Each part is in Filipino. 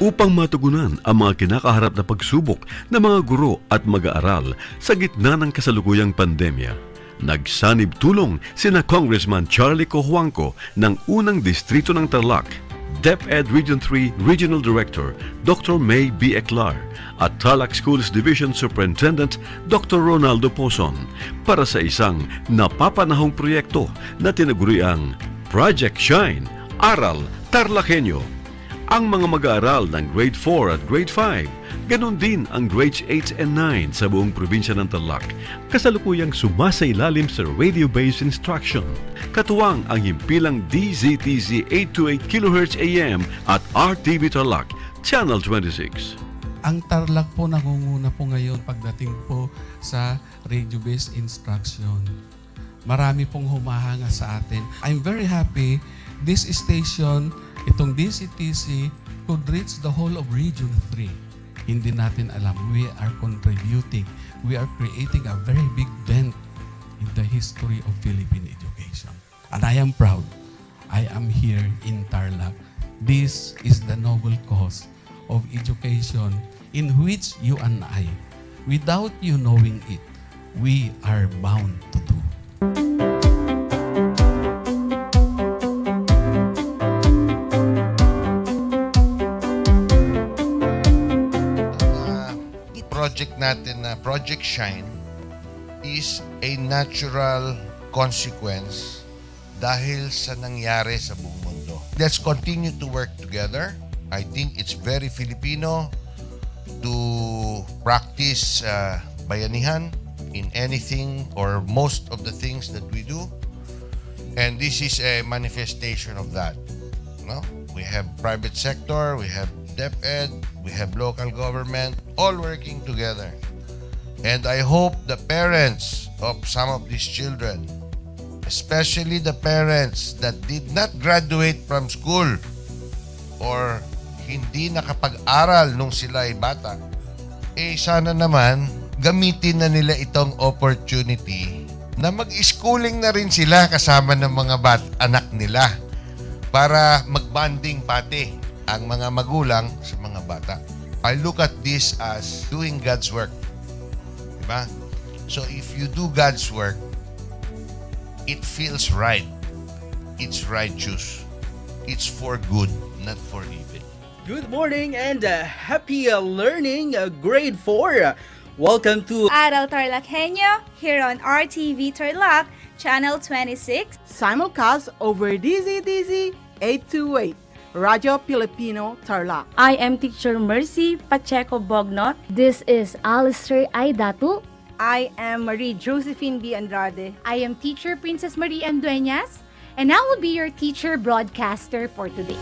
upang matugunan ang mga kinakaharap na pagsubok ng mga guro at mag-aaral sa gitna ng kasalukuyang pandemya. Nagsanib tulong sina Congressman Charlie Cojuangco ng unang distrito ng Tarlac, DEPED Region 3 Regional Director Dr. May B. Eclar at Tarlac Schools Division Superintendent Dr. Ronaldo Pozon para sa isang napapanahong proyekto na tinaguriang Project Shine, Aral TarlakHenyo. Ang mga mag-aaral ng Grade 4 at Grade 5, ganon din ang Grades 8 and 9 sa buong probinsya ng Tarlac, kasalukuyang sumasailalim sa radio-based instruction. Katuwang ang himpilang DZTZ 828 kHz AM at RTV Tarlac, Channel 26. Ang Tarlac po nangunguna po ngayon pagdating po sa radio-based instruction. Marami pong humahanga sa atin. I'm very happy this station, itong DCTC, could reach the whole of Region 3. Hindi natin alam, we are contributing, we are creating a very big dent in the history of Philippine education. And I am proud, I am here in Tarlac. This is the noble cause of education in which you and I, without you knowing it, we are bound to do. Project natin na Project Shine is a natural consequence dahil sa nangyari sa buong mundo. Let's continue to work together. I think it's very Filipino to practice bayanihan in anything or most of the things that we do. And this is a manifestation of that. No? We have private sector, we have DEPED, we have local government, all working together. And I hope the parents of some of these children, especially the parents that did not graduate from school or hindi nakapag-aral nung sila ay bata, sana naman gamitin na nila itong opportunity na mag-schooling na rin sila kasama ng mga anak nila para mag-bonding pati ang mga magulang sa mga bata. I look at this as doing God's work. Diba? So if you do God's work, it feels right. It's righteous. It's for good, not for evil. Good morning and happy learning, grade 4. Welcome to Aral TarlakHenyo here on RTV Tarlac, Channel 26. Simulcast over DZTZ 828. Radio Filipino Tarlac. I am Teacher Mercy Pacheco Bognot. This is Alistair Aidatu. I am Marie Josephine B. Andrade. I am Teacher Princess Marie M. Dueñas, and I will be your teacher broadcaster for today.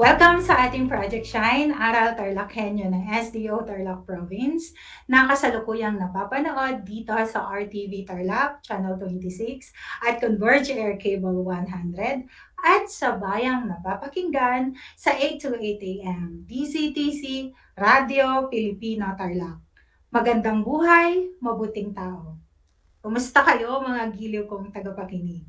Welcome sa ating Project Shine, Aral TarlakHenyo ng SDO Tarlac Province, na kasalukuyang napapanood dito sa RTV Tarlac, Channel 26, at Converge Air Cable 100, at sa bayang napapakinggan sa 828 AM, DCTC, Radio Filipino Tarlac. Magandang buhay, mabuting tao. Kumusta kayo mga giliw kong tagapakinig?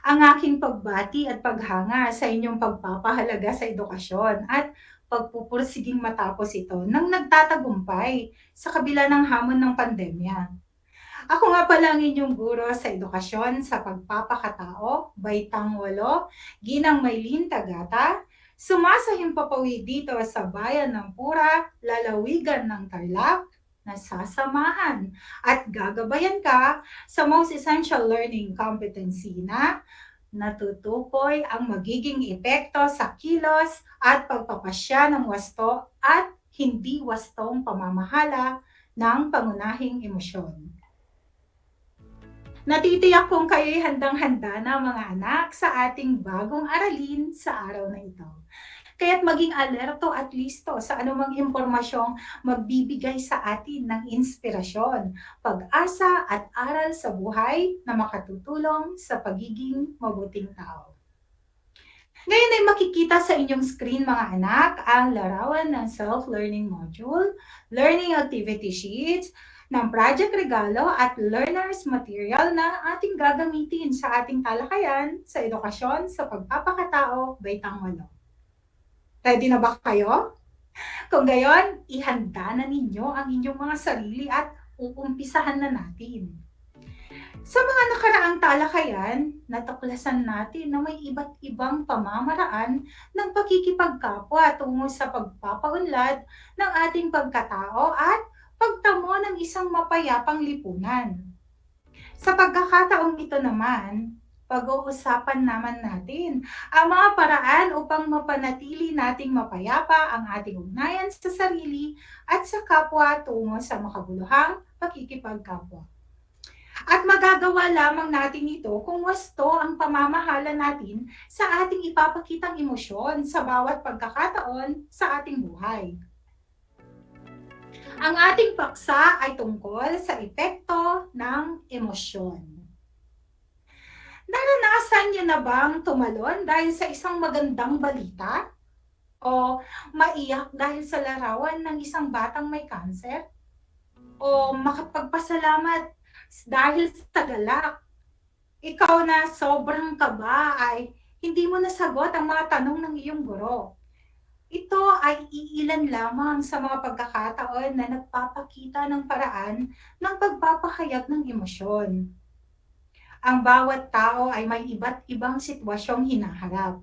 Ang aking pagbati at paghanga sa inyong pagpapahalaga sa edukasyon at pagpupursiging matapos ito nang nagtatagumpay sa kabila ng hamon ng pandemya. Ako nga pala ang inyong guro sa edukasyon sa pagpapakatao, Baitang 8, Ginang Maylin Tagata, sumasahing papawid dito sa bayan ng Pura, lalawigan ng Tarlac, nasasamahan at gagabayan ka sa Most Essential Learning Competency na natutukoy ang magiging epekto sa kilos at pagpapasya ng wasto at hindi wastong pamamahala ng pangunahing emosyon. Natitiyak kong kayo'y handang-handa na mga anak sa ating bagong aralin sa araw na ito. Kaya't maging alerto at listo sa anumang impormasyong magbibigay sa atin ng inspirasyon, pag-asa at aral sa buhay na makatutulong sa pagiging mabuting tao. Ngayon ay makikita sa inyong screen mga anak ang larawan ng self-learning module, learning activity sheets, ng project regalo at learners material na ating gagamitin sa ating talakayan sa edukasyon sa pagpapakatao, baitang 8. Ready na ba kayo? Kung gayon, ihanda na ninyo ang inyong mga sarili at uumpisahan na natin. Sa mga nakaraang talakayan, natuklasan natin na may iba't ibang pamamaraan ng pakikipagkapwa tungo sa pagpapaunlad ng ating pagkatao at pagtamo ng isang mapayapang lipunan. Sa pagkakataong ito naman, pag-uusapan naman natin ang mga paraan upang mapanatili nating mapayapa ang ating ugnayan sa sarili at sa kapwa tungo sa makabuluhang pakikipagkapwa. At magagawa lamang natin ito kung wasto ang pamamahala natin sa ating ipapakitang emosyon sa bawat pagkakataon sa ating buhay. Ang ating paksa ay tungkol sa epekto ng emosyon. Naranasan niyo na bang tumalon dahil sa isang magandang balita? O maiyak dahil sa larawan ng isang batang may kanser? O makapagpasalamat dahil sa galak? Ikaw na sobrang kaba ay hindi mo nasagot ang mga tanong ng iyong guro. Ito ay iilan lamang sa mga pagkakataon na nagpapakita ng paraan ng pagpapahayag ng emosyon. Ang bawat tao ay may iba't ibang sitwasyong hinaharap.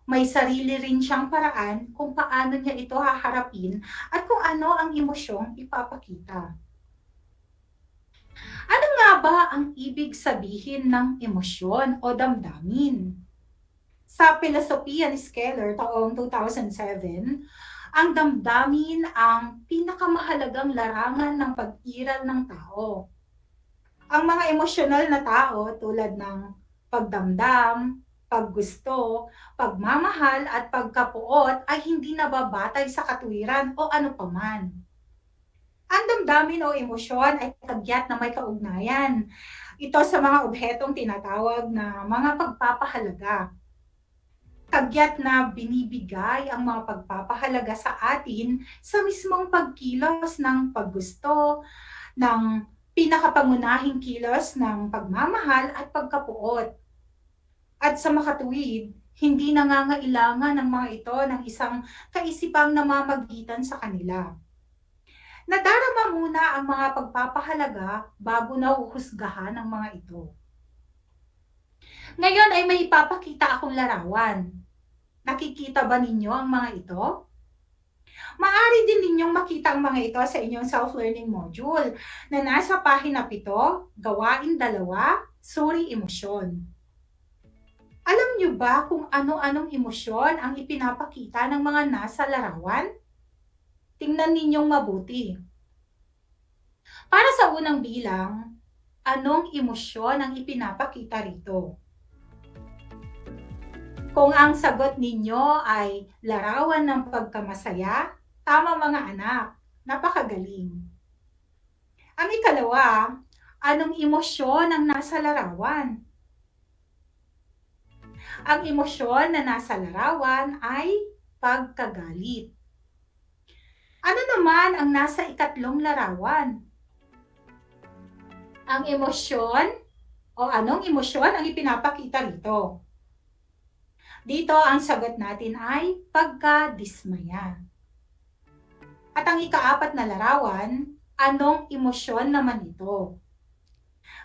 May sarili rin siyang paraan kung paano niya ito haharapin at kung ano ang emosyong ipapakita. Ano nga ba ang ibig sabihin ng emosyon o damdamin? Sa Philosophy and Scholar taong 2007, ang damdamin ang pinakamahalagang larangan ng pag-iral ng tao. Ang mga emosyonal na tao tulad ng pagdamdam, paggusto, pagmamahal at pagkapuot ay hindi nababatay sa katwiran o ano paman. Ang damdamin o emosyon ay kagyat na may kaugnayan. Ito sa mga obhetong tinatawag na mga pagpapahalaga. Kagyat na binibigay ang mga pagpapahalaga sa atin sa mismong pagkilos ng paggusto, ng pinakapangunahing kilos ng pagmamahal at pagkapuot. At sa makatuwid, hindi nangangailangan ng mga ito ng isang kaisipang namamagitan sa kanila. Nadarama muna ang mga pagpapahalaga bago nahuhusgahan ang mga ito. Ngayon ay may ipapakita akong larawan. Nakikita ba ninyo ang mga ito? Maaari din ninyong makita ang mga ito sa inyong self-learning module na nasa pahina 7, gawain 2, suri emosyon. Alam niyo ba kung ano-anong emosyon ang ipinapakita ng mga nasa larawan? Tingnan ninyong mabuti. Para sa unang bilang, anong emosyon ang ipinapakita rito? Kung ang sagot ninyo ay larawan ng pagkamasaya, tama mga anak, napakagaling. Ang ikalawa, anong emosyon ang nasa larawan? Ang emosyon na nasa larawan ay pagkagalit. Ano naman ang nasa ikatlong larawan? Ang emosyon o anong emosyon ang ipinapakita rito? Dito ang sagot natin ay pagkadismaya. At ang ika-4 na larawan, anong emosyon naman ito?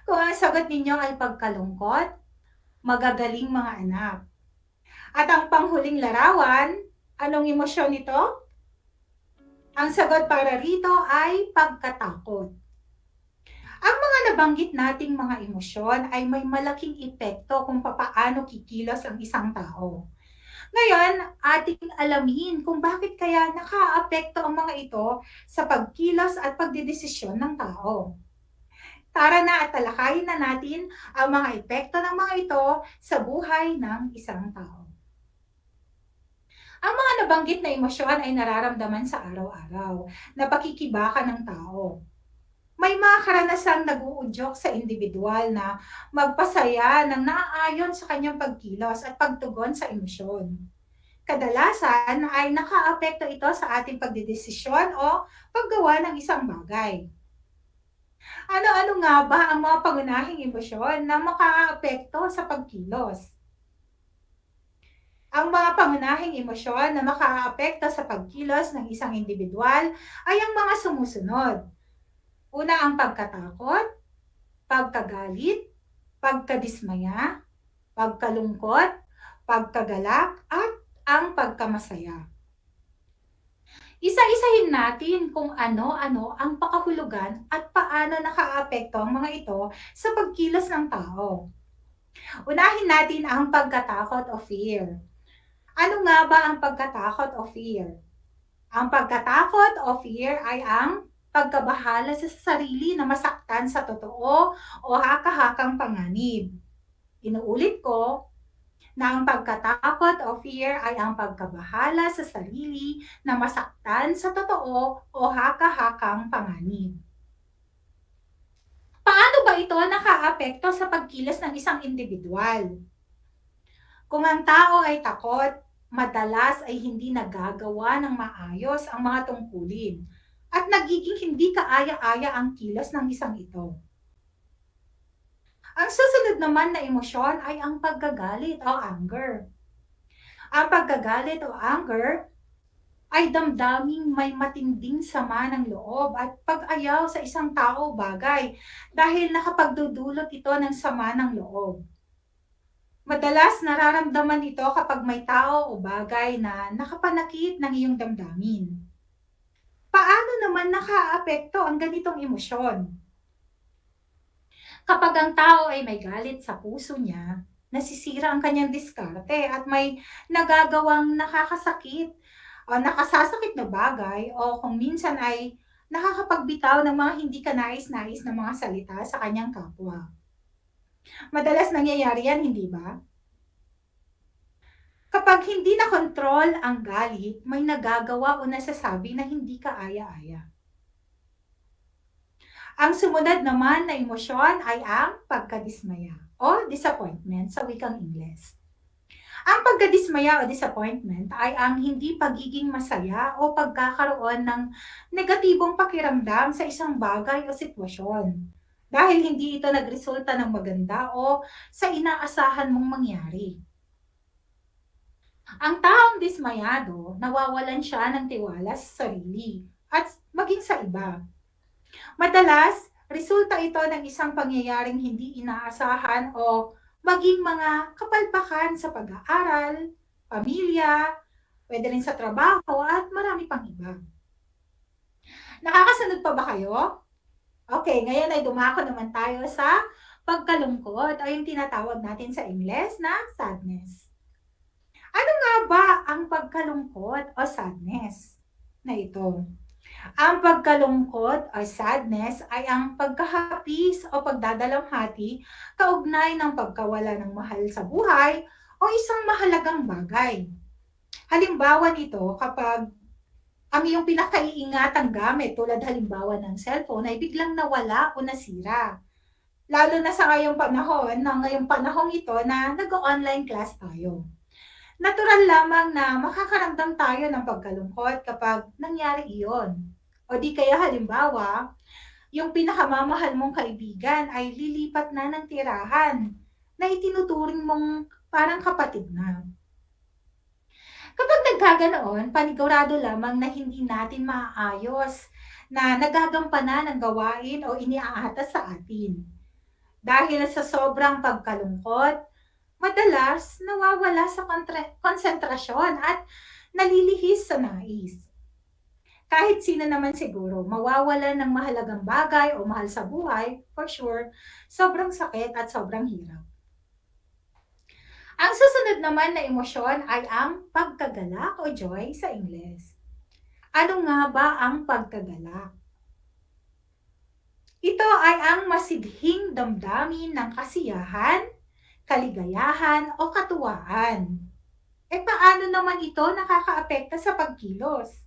Kung ang sagot ninyo ay pagkalungkot, magagaling mga anak. At ang panghuling larawan, anong emosyon ito? Ang sagot para rito ay pagkatakot. Ang mga mga nabanggit nating mga emosyon ay may malaking epekto kung papaano kikilos ang isang tao. Ngayon, ating alamin kung bakit kaya nakaapekto ang mga ito sa pagkilos at pagdedesisyon ng tao. Tara na at talakayin na natin ang mga epekto ng mga ito sa buhay ng isang tao. Ang mga nabanggit na emosyon ay nararamdaman sa araw-araw na pakikibaka ng tao. May mga karanasang nag-uudyok sa individual na magpasaya ng naaayon sa kanyang pagkilos at pagtugon sa emosyon. Kadalasan ay nakaapekto ito sa ating pagdedesisyon o paggawa ng isang bagay. Ano-ano nga ba ang mga pangunahing emosyon na makaapekto sa pagkilos? Ang mga pangunahing emosyon na makaapekto sa pagkilos ng isang individual ay ang mga sumusunod. Una ang pagkatakot, pagkagalit, pagkadismaya, pagkalungkot, pagkagalak, at ang pagkamasaya. Isa-isahin natin kung ano-ano ang pakahulugan at paano nakaapekto ang mga ito sa pagkilos ng tao. Unahin natin ang pagkatakot o fear. Ano nga ba ang pagkatakot o fear? Ang pagkatakot o fear ay ang pagkabahala sa sarili na masaktan sa totoo o haka-hakang panganib. Inuulit ko na ang pagkatakot o fear ay ang pagkabahala sa sarili na masaktan sa totoo o haka-hakang panganib. Paano ba ito nakaapekto sa pagkilos ng isang individual? Kung ang tao ay takot, madalas ay hindi nagagawa ng maayos ang mga tungkulin at nagiging hindi kaaya-aya ang kilos ng isang ito. Ang susunod naman na emosyon ay ang pagkagalit o anger. Ang pagkagalit o anger ay damdaming may matinding sama ng loob at pag-ayaw sa isang tao o bagay dahil nakapagdudulot ito ng sama ng loob. Madalas nararamdaman ito kapag may tao o bagay na nakapanakit ng iyong damdamin. Paano naman nakaapekto ang ganitong emosyon? Kapag ang tao ay may galit sa puso niya, nasisira ang kanyang diskarte at may nagagawang nakakasakit o nakasasakit na bagay o kung minsan ay nakakapagbitaw ng mga hindi kanais-nais na mga salita sa kanyang kapwa. Madalas nangyayari yan, hindi ba? Kapag hindi na kontrol ang galit, may nagagawa o nasasabi na hindi kaaya-aya. Ang sumunod naman na emosyon ay ang pagkadismaya o disappointment sa wikang Ingles. Ang pagkadismaya o disappointment ay ang hindi pagiging masaya o pagkakaroon ng negatibong pakiramdam sa isang bagay o sitwasyon dahil hindi ito nagresulta ng maganda o sa inaasahan mong mangyari. Ang taong dismayado, nawawalan siya ng tiwala sa sarili at maging sa iba. Madalas, resulta ito ng isang pangyayaring hindi inaasahan o maging mga kapalpakan sa pag-aaral, pamilya, pwede rin sa trabaho at marami pang iba. Nakakasunod pa ba kayo? Okay, ngayon ay dumako naman tayo sa pagkalungkot o yung tinatawag natin sa Ingles na sadness. Ano nga ba ang pagkalungkot o sadness na ito? Ang pagkalungkot o sadness ay ang pagkahapis o pagdadalamhati kaugnay ng pagkawala ng mahal sa buhay o isang mahalagang bagay. Halimbawa nito kapag ang iyong pinakaiingatang gamit tulad halimbawa ng cellphone ay biglang nawala o nasira. Lalo na sa ngayong panahong ito na nag-online class tayo. Natural lamang na makakaramdam tayo ng pagkalungkot kapag nangyari iyon. O di kaya halimbawa, yung pinakamamahal mong kaibigan ay lilipat na ng tirahan na itinuturing mong parang kapatid na. Kapag nagkaganoon, panigurado lamang na hindi natin maaayos na nagagampanan ng gawain o iniaatas sa atin. Dahil sa sobrang pagkalungkot, madalas nawawala sa konsentrasyon at nalilihis sa nais. Kahit sino naman siguro, mawawalan ng mahalagang bagay o mahal sa buhay, for sure, sobrang sakit at sobrang hirap. Ang susunod naman na emosyon ay ang pagkagalak o joy sa Ingles. Ano nga ba ang pagkagalak? Ito ay ang masidhing damdamin ng kasiyahan, kaligayahan o katuwaan. Paano naman ito nakakaapekto sa pagkilos?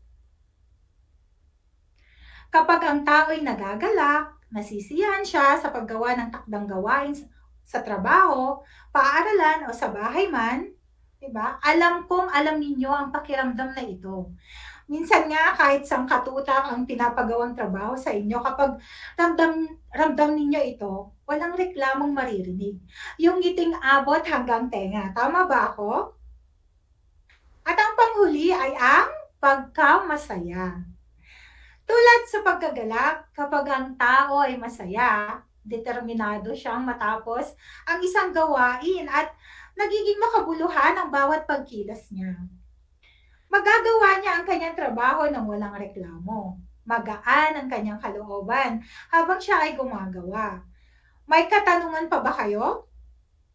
Kapag ang tao'y nagagalak, nasisiyahan siya sa paggawa ng takdang gawain sa trabaho, paaralan o sa bahay man, 'di ba? Alam ninyo ang pakiramdam na ito. Minsan nga kahit sangkatutak ang pinapagawang trabaho sa inyo, kapag ramdam ninyo ito, walang reklamong maririnig. Yung ngiting abot hanggang tenga. Tama ba ako? At ang panghuli ay ang pagkamasaya. Tulad sa pagkagalak, kapag ang tao ay masaya, determinado siyang matapos ang isang gawain at nagiging makabuluhan ang bawat pagkilos niya. Magagawa niya ang kanyang trabaho nang walang reklamo. Magaan ang kanyang kalooban habang siya ay gumagawa. May katanungan pa ba kayo?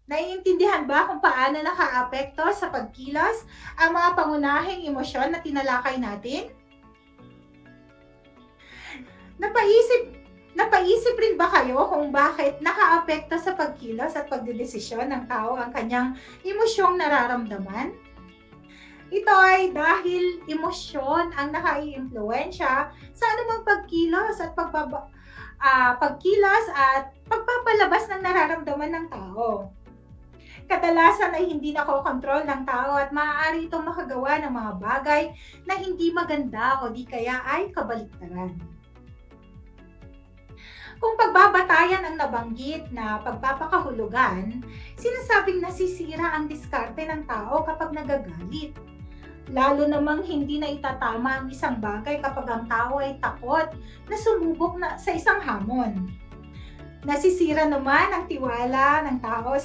Naiintindihan ba kung paano nakaapekto sa pagkilos ang mga pangunahing emosyon na tinalakay natin? Napaisip rin ba kayo kung bakit nakaapekto sa pagkilos at pagdedesisyon ng tao ang kanyang emosyong nararamdaman? Ito ay dahil emosyon ang nakaiimpluwensya sa anumang pagkilos at pagpapalabas ng nararamdaman ng tao. Kadalasan ay hindi nakokontrol ng tao at maaari itong makagawa ng mga bagay na hindi maganda o di kaya ay kabaliktaran. Kung pagbabatayan ang nabanggit na pagpapakahulugan, sinasabing nasisira ang diskarte ng tao kapag nagagalit. Lalo namang hindi na itatama ang isang bagay kapag ang tao ay takot na sumubok na sa isang hamon. Nasisira naman ang tiwala ng tao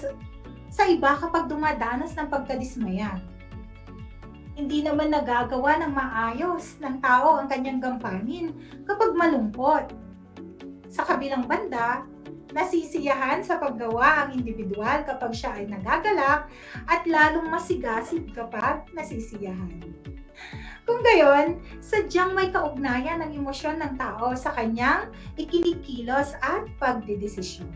sa iba kapag dumadanas ng pagkadismaya. Hindi naman nagagawa ng maayos ng tao ang kanyang gampanin kapag malungkot. Sa kabilang banda, nasisiyahan sa paggawa ang individual kapag siya ay nagagalak at lalong masigasig kapag nasisiyahan. Kung gayon, sadyang may kaugnayan ng emosyon ng tao sa kanyang ikinikilos at pagdedesisyon.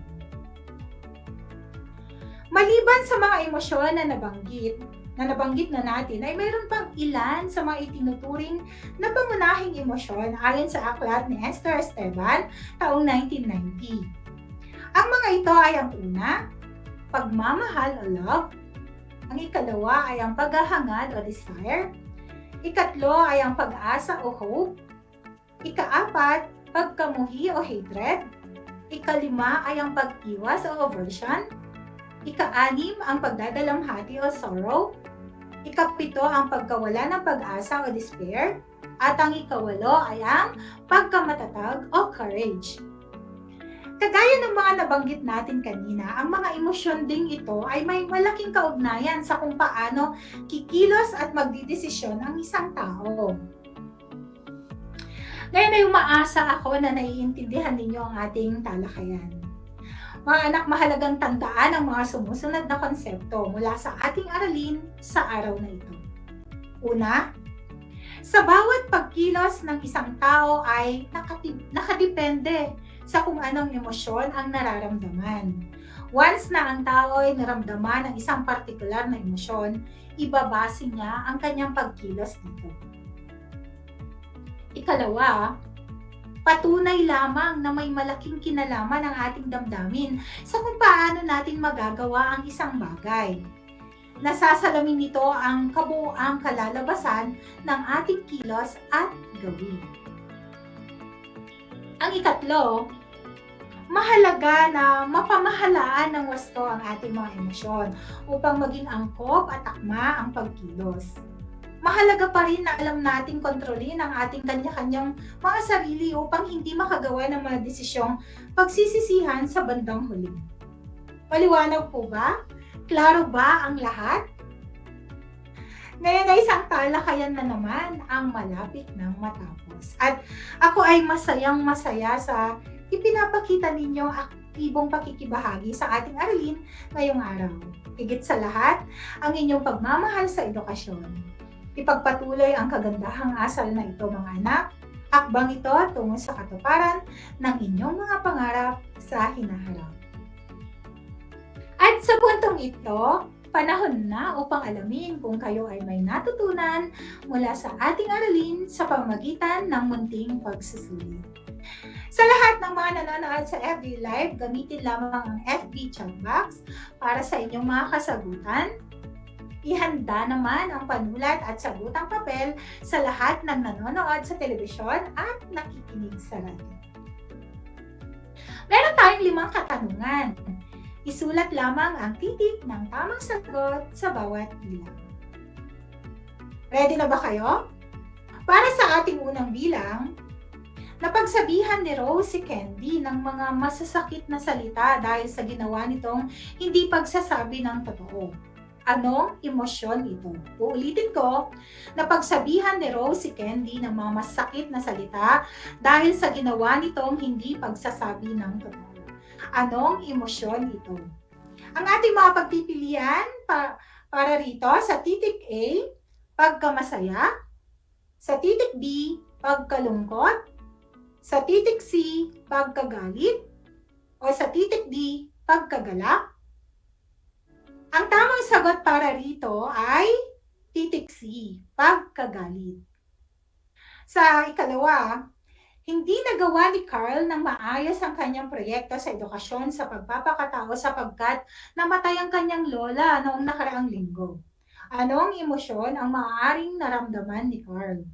Maliban sa mga emosyon na nabanggit na natin, ay mayroon pang ilan sa mga itinuturing na pangunahing emosyon ayon sa aklat ni Esther Esteban taong 1990. Ang mga ito ay ang una, pagmamahal o love. Ang ikalawa ay ang paghahangad o desire. Ikatlo ay ang pag-asa o hope. Ikaapat, pagkamuhi o hatred. Ikalima ay ang pag-iwas o aversion. Ika-anim ang pagdadalamhati o sorrow. Ikapito ang pagkawala ng pag-asa o despair. At ang ikawalo ay ang pagkamatatag o courage. Kagaya ng mga nabanggit natin kanina, ang mga emosyon ding ito ay may malaking kaugnayan sa kung paano kikilos at magdidesisyon ang isang tao. Ngayon ay umaasa ako na naiintindihan ninyo ang ating talakayan. Mga anak, mahalagang tandaan ang mga sumusunod na konsepto mula sa ating aralin sa araw na ito. Una, sa bawat pagkilos ng isang tao ay nakadepende sa kung anong emosyon ang nararamdaman. Once na ang tao ay naramdaman ng isang partikular na emosyon, ibabase niya ang kanyang pagkilos dito. Ikalawa, patunay lamang na may malaking kinalaman ang ating damdamin sa kung paano natin magagawa ang isang bagay. Nasasalamin nito ang kabuuang kalalabasan ng ating kilos at gawin. Ang ikatlo, mahalaga na mapamahalaan ng wasto ang ating mga emosyon upang maging angkop at akma ang pagkilos. Mahalaga pa rin na alam nating kontrolin ang ating kanya-kanyang mga sarili upang hindi makagawa ng mga desisyong pagsisisihan sa bandang huli. Maliwanag po ba? Klaro ba ang lahat? Ngayon ay isang talakayan na naman ang malapit ng matapos. At ako ay masayang masaya sa ipinapakita ninyong aktibong pakikibahagi sa ating aralin ngayong araw. Higit sa lahat, ang inyong pagmamahal sa edukasyon. Ipagpatuloy ang kagandahang asal na ito, mga anak. Akbang ito tungo sa katuparan ng inyong mga pangarap sa hinaharap. At sa puntong ito, panahon na upang alamin kung kayo ay may natutunan mula sa ating aralin sa pamamagitan ng munting pagsusulit. Sa lahat ng mga nanonood sa FB Live, gamitin lamang ang FB chat box para sa inyong mga kasagutan. Ihanda naman ang panulat at sagutang papel sa lahat ng nanonood sa telebisyon at nakikinig sa radyo. Meron tayong 5 katanungan. Isulat lamang ang titik ng tamang sagot sa bawat bilang. Ready na ba kayo? Para sa ating unang bilang, napagsabihan ni Rose si Candy ng mga masasakit na salita dahil sa ginawa nitong hindi pagsasabi ng totoo. Anong emosyon ito? Uulitin ko, napagsabihan ni Rose si Candy ng mga masakit na salita dahil sa ginawa nitong hindi pagsasabi ng totoo. Anong emosyon ito? Ang ating mga pagpipilian para rito sa titik A, pagkamasaya, sa titik B, pagkalungkot, sa titik C, pagkagalit, o sa titik D, pagkagalak. Ang tamang sagot para rito ay titik C, pagkagalit. Sa ikalawa, hindi nagawa ni Carl ng maayos ang kanyang proyekto sa edukasyon sa pagpapakatao sapagkat namatay ang kanyang lola noong nakaraang linggo. Anong emosyon ang maaaring naramdaman ni Carl?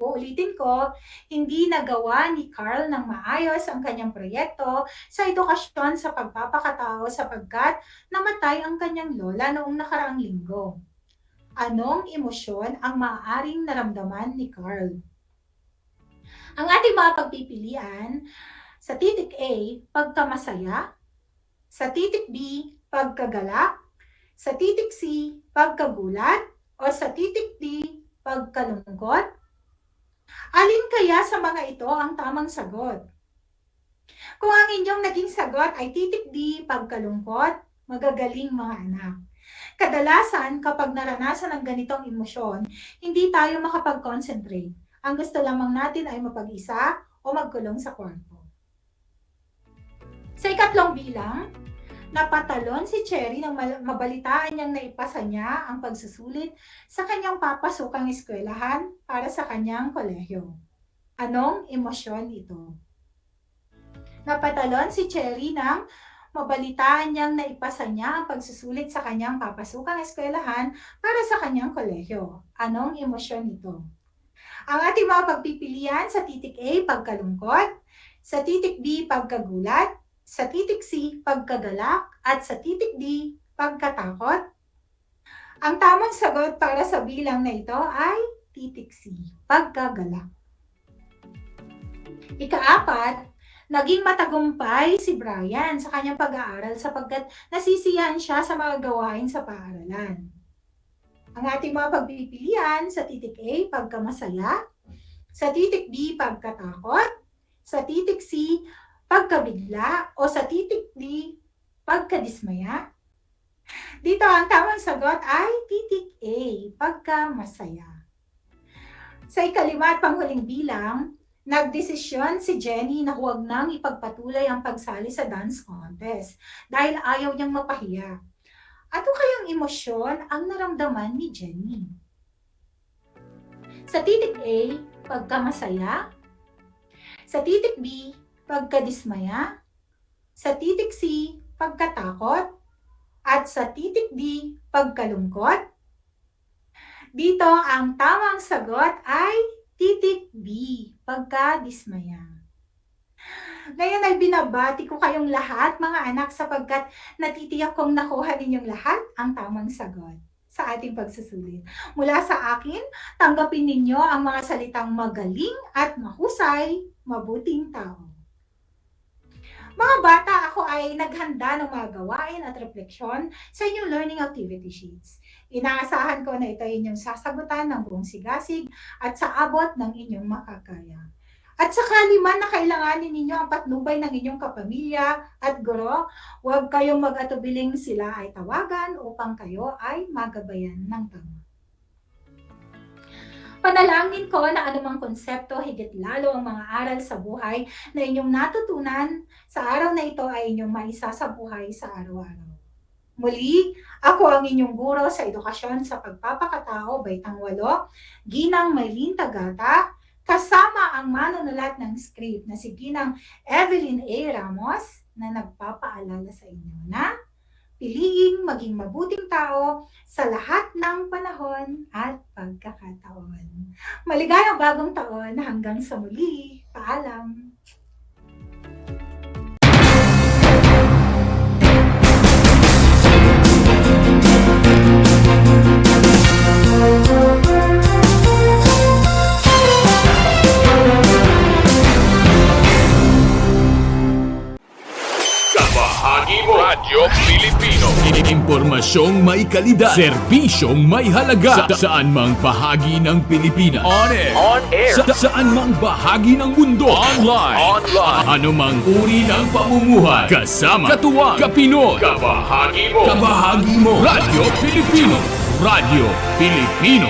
Uulitin ko, hindi nagawa ni Carl ng maayos ang kanyang proyekto sa edukasyon sa pagpapakatao sapagkat namatay ang kanyang lola noong nakaraang linggo. Anong emosyon ang maaaring naramdaman ni Carl? Ang ating mga pagpipilian, sa titik A, pagkamasaya, sa titik B, pagkagalak, sa titik C, pagkagulat, o sa titik D, pagkalungkot. Alin kaya sa mga ito ang tamang sagot? Kung ang inyong naging sagot ay titik D, pagkalungkot, magagaling mga anak. Kadalasan, kapag naranasan ang ganitong emosyon, hindi tayo makapag-concentrate. Ang gusto lamang natin ay mapag-isa o magkulong sa kwarto. Sa ikatlong bilang, napatalon si Cherry nang mabalitaan niyang naipasa niya ang pagsusulit sa kanyang papasukang eskwelahan para sa kanyang kolehiyo. Anong emosyon ito? Napatalon si Cherry nang mabalitaan niyang naipasa niya ang pagsusulit sa kanyang papasukang eskwelahan para sa kanyang kolehiyo. Anong emosyon ito? Ang ating mga pagpipilian sa titik A, pagkalungkot, sa titik B, pagkagulat, sa titik C, pagkagalak, at sa titik D, pagkatakot. Ang tamang sagot para sa bilang na ito ay titik C, pagkagalak. Ikaapat, naging matagumpay si Brian sa kanyang pag-aaral sapagkat nasisiyahan siya sa mga gawain sa paaralan. Ang ating mga pagpipilian sa titik A, pagkamasaya, sa titik B, pagkatakot, sa titik C, pagkabigla, o sa titik D, pagkadismaya. Dito ang tamang sagot ay titik A, pagkamasaya. Sa ikalima at panghuling bilang, nagdesisyon si Jenny na huwag nang ipagpatuloy ang pagsali sa dance contest dahil ayaw niyang mapahiya. Ano kayang emosyon ang naramdaman ni Jenny? Sa titik A, pagkamasaya. Sa titik B, pagkadismaya. Sa titik C, pagkatakot. At sa titik D, pagkalungkot. Dito, ang tamang sagot ay titik B, pagkadismaya. Ngayon ay binabati ko kayong lahat mga anak sapagkat natitiyak kong nakuha ninyong lahat ang tamang sagot sa ating pagsusulit. Mula sa akin, tanggapin ninyo ang mga salitang magaling at mahusay, mabuting tao. Mga bata, ako ay naghanda ng mga gawain at refleksyon sa inyong learning activity sheets. Inaasahan ko na ito ay inyong sasagutan ng buong sigasig at sa abot ng inyong makakaya. At sakali man na kailanganin ninyo ang patnubay ng inyong kapamilya at guro, huwag kayong mag-atubiling sila ay tawagan upang kayo ay magabayan ng tama. Panalangin ko na anumang konsepto, higit lalo ang mga aral sa buhay na inyong natutunan sa araw na ito ay inyong maisa sa buhay sa araw-araw. Muli, ako ang inyong guro sa edukasyon sa pagpapakatao, Baitang 8, Ginang Maylin Tagata, kasama ang manunulat ng script na si Ginang Evelyn A. Ramos na nagpapaalala sa inyo na piliing maging mabuting tao sa lahat ng panahon at pagkakataon. Maligayang bagong taon hanggang sa muli. Paalam! Kabahagi mo Radyo Pilipino. Impormasyong may kalidad, serbisyong may halaga, saan mang bahagi ng Pilipinas. On air. Saan mang bahagi ng mundo. Online. Anumang uri ng pamumuhay. Kasama, katuwang, kapinoy. Kabahagi mo Radyo Pilipino. Radyo Pilipino.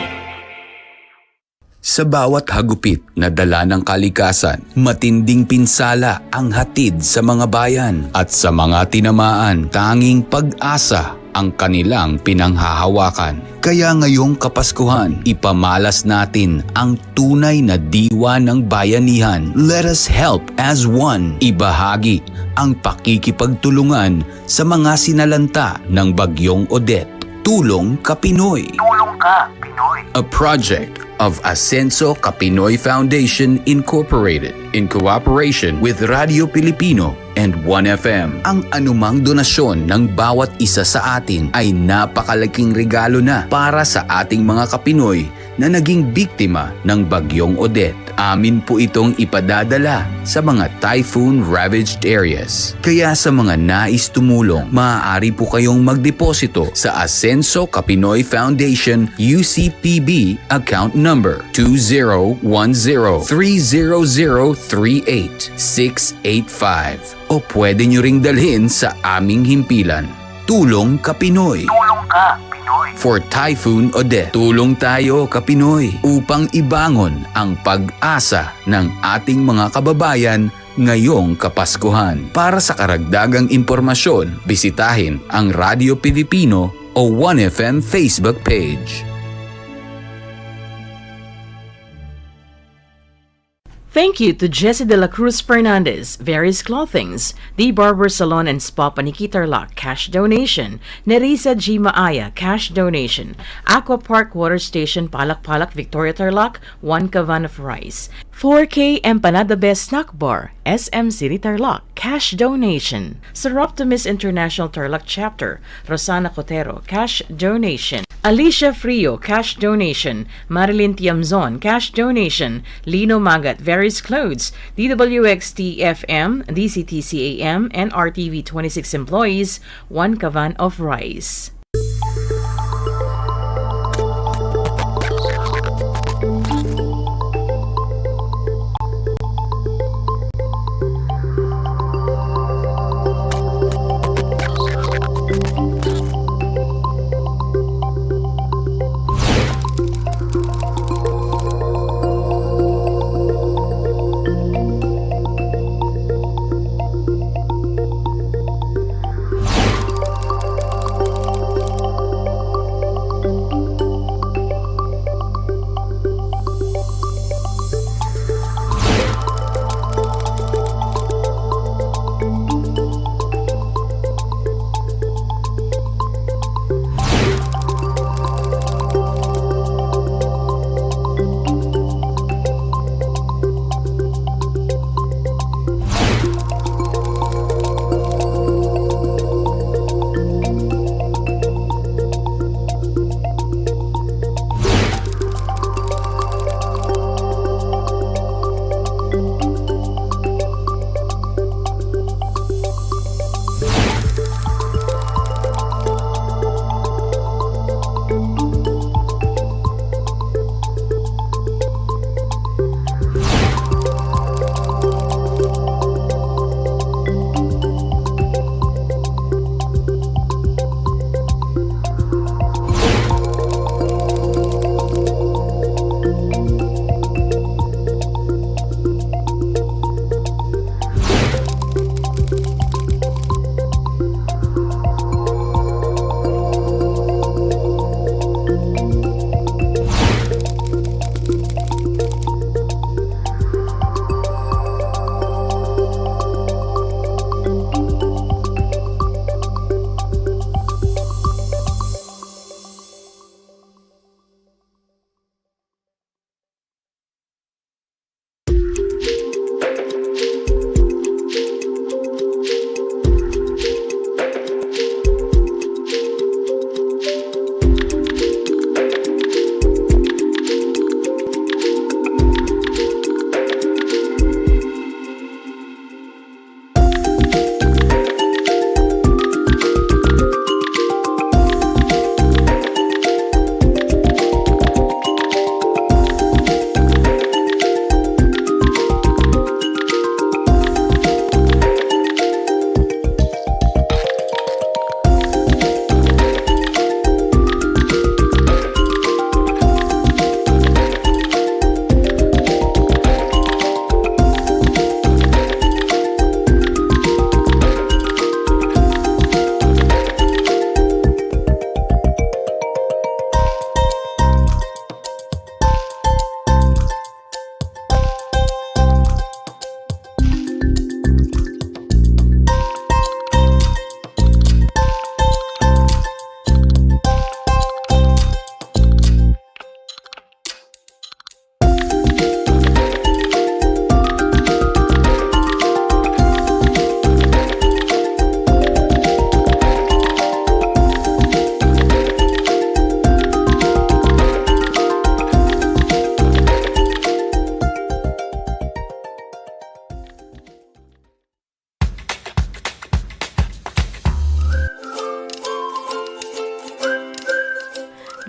Sa bawat hagupit na dala ng kalikasan, matinding pinsala ang hatid sa mga bayan at sa mga tinamaan, tanging pag-asa ang kanilang pinanghahawakan. Kaya ngayong Kapaskuhan, ipamalas natin ang tunay na diwa ng bayanihan. Let us help as one. Ibahagi ang pakikipagtulungan sa mga sinalanta ng Bagyong Odette. Tulong ka Pinoy. Tulong ka Pinoy. A project of Ascenso Kapinoy Foundation Incorporated in cooperation with Radio Pilipino and 1FM. Ang anumang donasyon ng bawat isa sa atin ay napakalaking regalo na para sa ating mga Kapinoy na naging biktima ng Bagyong Odette. Amin po itong ipadadala sa mga typhoon-ravaged areas. Kaya sa mga nais tumulong, maaari po kayong magdeposito sa Ascenso Kapinoy Foundation UCPB account number 2010-30038-685 o pwede nyo ring dalhin sa aming himpilan. Tulong ka Pinoy. Tulong ka Pinoy. For Typhoon Odette. Tulong tayo ka Pinoy upang ibangon ang pag-asa ng ating mga kababayan ngayong Kapaskuhan. Para sa karagdagang impormasyon, bisitahin ang Radio Pilipino o 1FM Facebook page. Thank you to Jesse de la Cruz Fernandez, Various Clothings, The Barber Salon and Spa Paniki Tarlac, cash donation, Nerissa G. Maaya, cash donation, Aqua Park Water Station, Palak Victoria Tarlac, 1 cavan of rice, 4K Empanada Best Snack Bar, SM City Tarlac, cash donation, Seroptimus International Tarlac Chapter, Rosana Cotero, cash donation, Alicia Frio, cash donation, Marilyn Tiamzon, cash donation, Lino Magat, Various Clothes, DWXT-FM, DCTCAM, and RTV 26 employees, 1 cavan of rice.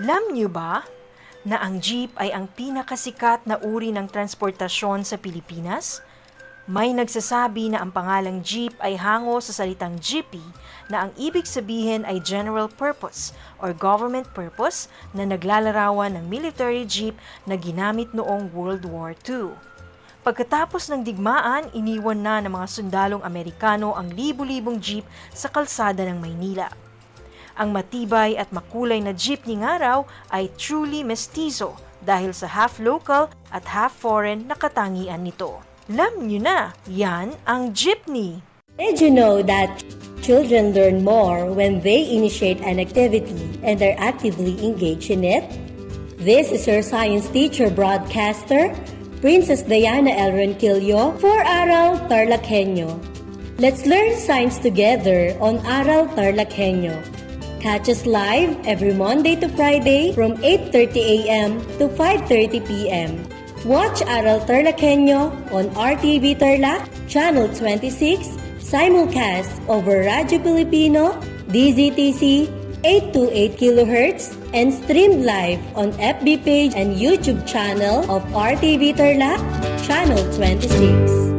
Alam niyo ba na ang jeep ay ang pinakasikat na uri ng transportasyon sa Pilipinas? May nagsasabi na ang pangalang jeep ay hango sa salitang jeepy na ang ibig sabihin ay general purpose or government purpose na naglalarawan ng military jeep na ginamit noong World War II. Pagkatapos ng digmaan, iniwan na ng mga sundalong Amerikano ang libu-libong jeep sa kalsada ng Maynila. Ang matibay at makulay na jeepney nga raw ay truly mestizo dahil sa half local at half foreign na katangian nito. Alam nyo na, yan ang jeepney. Did you know that children learn more when they initiate an activity and are actively engaged in it? This is your science teacher broadcaster, Princess Diana L. Ronquillo for Aral TarlakHenyo. Let's learn science together on Aral TarlakHenyo. Catch us live every Monday to Friday from 8:30 a.m. to 5:30 p.m. Watch Aral TarlakHenyo on RTV Tarlac, Channel 26, simulcast over Radio Filipino, DZTC 828 kHz, and streamed live on FB page and YouTube channel of RTV Tarlac, Channel 26.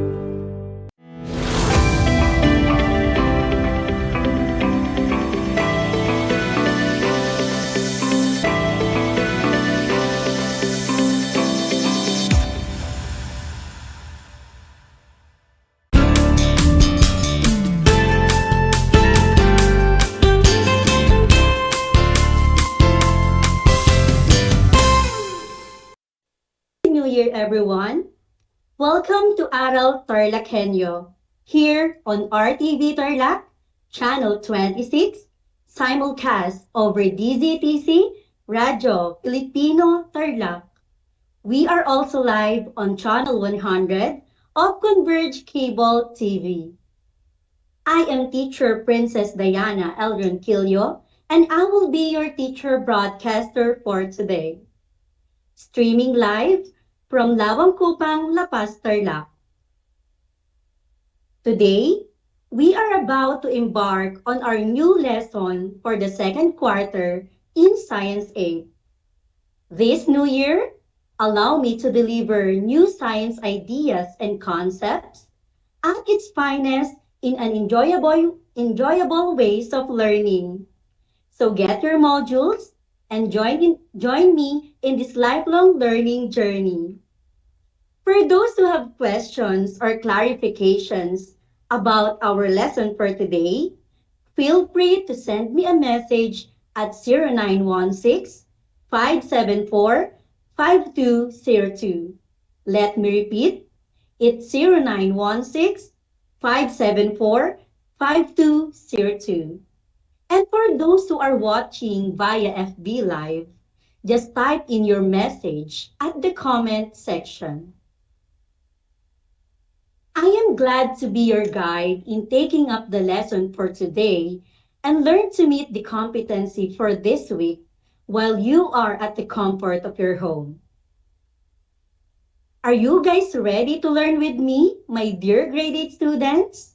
New Year, everyone. Welcome to Aral TarlakHenyo, here on RTV Tarlac, Channel 26, simulcast over DZTC, Radio Filipino Tarlac. We are also live on Channel 100 of Converge Cable TV. I am teacher Princess Diana L. Ronquillo, and I will be your teacher broadcaster for today. Streaming live from Lawang Kupang, La Paz, Tarlac. Today, we are about to embark on our new lesson for the second quarter in Science 8. This new year, allow me to deliver new science ideas and concepts at its finest in an enjoyable ways of learning. So get your modules and join me in this lifelong learning journey. For those who have questions or clarifications about our lesson for today, feel free to send me a message at 0916-574-5202. Let me repeat, it's 0916-574-5202. And for those who are watching via FB Live, just type in your message at the comment section. I am glad to be your guide in taking up the lesson for today and learn to meet the competency for this week while you are at the comfort of your home. Are you guys ready to learn with me, my dear grade 8 students?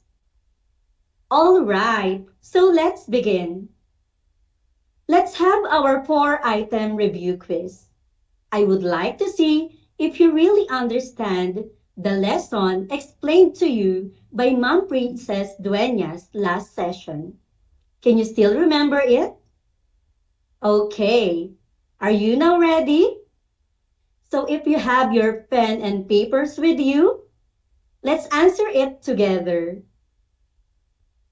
All right, so let's begin. Let's have our 4-item review quiz. I would like to see if you really understand the lesson explained to you by Ma'am Princess Dueñas last session. Can you still remember it? Okay, are you now ready? So if you have your pen and papers with you, let's answer it together.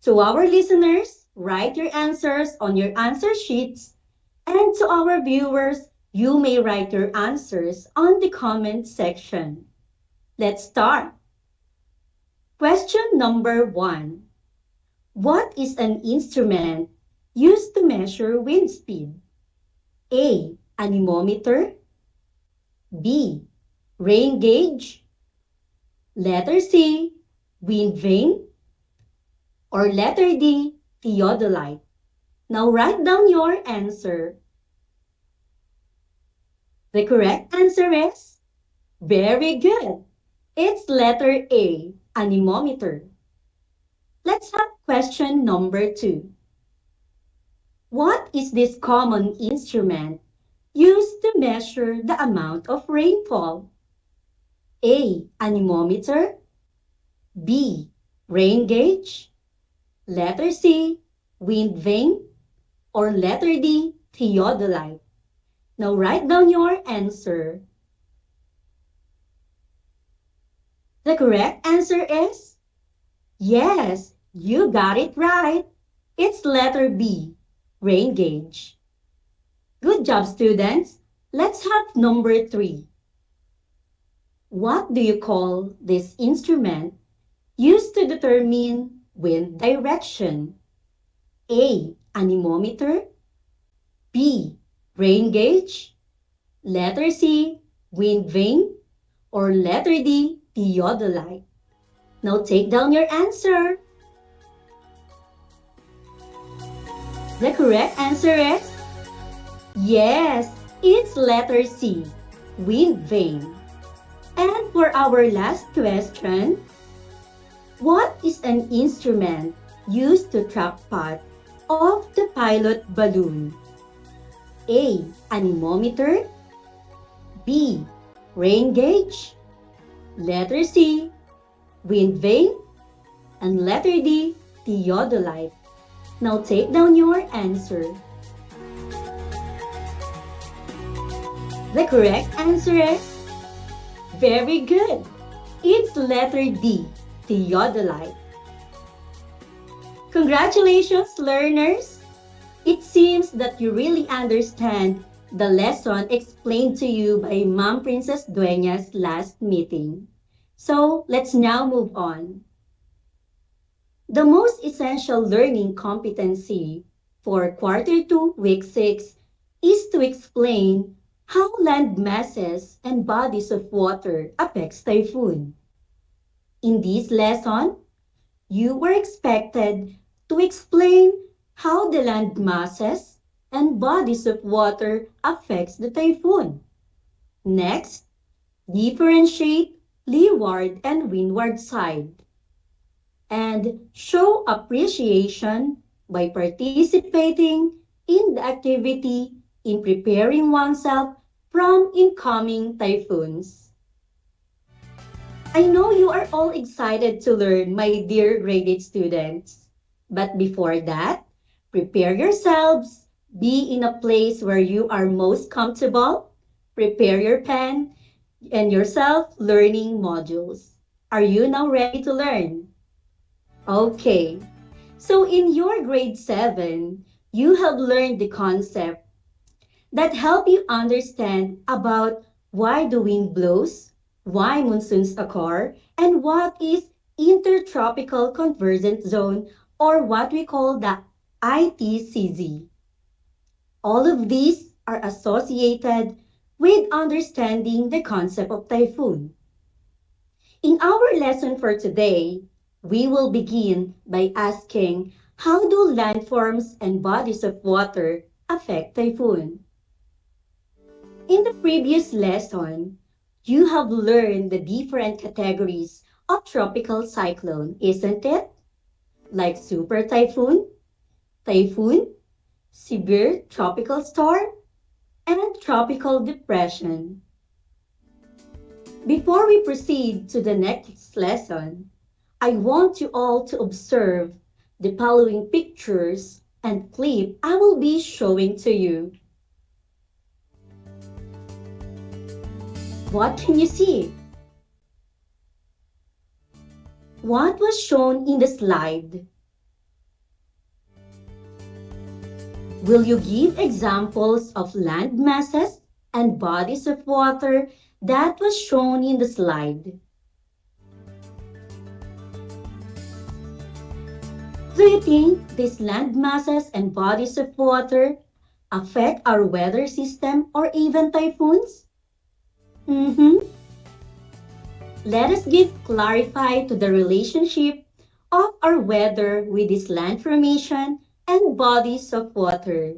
To our listeners, write your answers on your answer sheets, and to our viewers, you may write your answers on the comment section. Let's start. Question number 1. What is an instrument used to measure wind speed? A. Anemometer. B. Rain gauge. Letter C. Wind vane. Or letter D, theodolite. Now write down your answer. The correct answer is very good. It's letter A, anemometer. Let's have question number 2. What is this common instrument used to measure the amount of rainfall? A. Anemometer. B. Rain gauge. Letter C. Wind vane. Or letter D. Theodolite. Now write down your answer. The correct answer is yes, you got it right. It's letter B, rain gauge. Good job, students. Let's have number 3. What do you call this instrument used to determine wind direction? A. Anemometer. B. Rain gauge. Letter C. Wind vane. Or letter D. Theodolite. Now take down your answer. The correct answer is yes, it's letter C, wind vane. And for our last question, what is an instrument used to track path of the pilot balloon? A. Anemometer. B. Rain gauge. Letter C. Wind vane. And letter D. Theodolite. Now take down your answer. The correct answer is very good. It's letter D, theodolite. Congratulations, learners! It seems that you really understand the lesson explained to you by Ma'am Princess Dueña's last meeting. So let's now move on. The most essential learning competency for Quarter 2, Week 6 is to explain how land masses and bodies of water affects typhoon. In this lesson, you were expected to explain how the land masses and bodies of water affects the typhoon. Next, differentiate leeward and windward side. And show appreciation by participating in the activity in preparing oneself from incoming typhoons. I know you are all excited to learn, my dear graded students. But before that, prepare yourselves, be in a place where you are most comfortable, prepare your pen and your self-learning modules. Are you now ready to learn? Okay, so in your grade 7, you have learned the concept that help you understand about why the wind blows, why monsoons occur, and what is intertropical convergence zone or what we call the ITCZ. All of these are associated with understanding the concept of typhoon. In our lesson for today, we will begin by asking how do landforms and bodies of water affect typhoon? In the previous lesson, you have learned the different categories of tropical cyclone, isn't it? Like super typhoon, typhoon, severe tropical storm, and tropical depression. Before we proceed to the next lesson, I want you all to observe the following pictures and clip I will be showing to you. What can you see? What was shown in the slide? Will you give examples of land masses and bodies of water that was shown in the slide? Do you think these land masses and bodies of water affect our weather system or even typhoons? Let us clarify to the relationship of our weather with this land formation and bodies of water.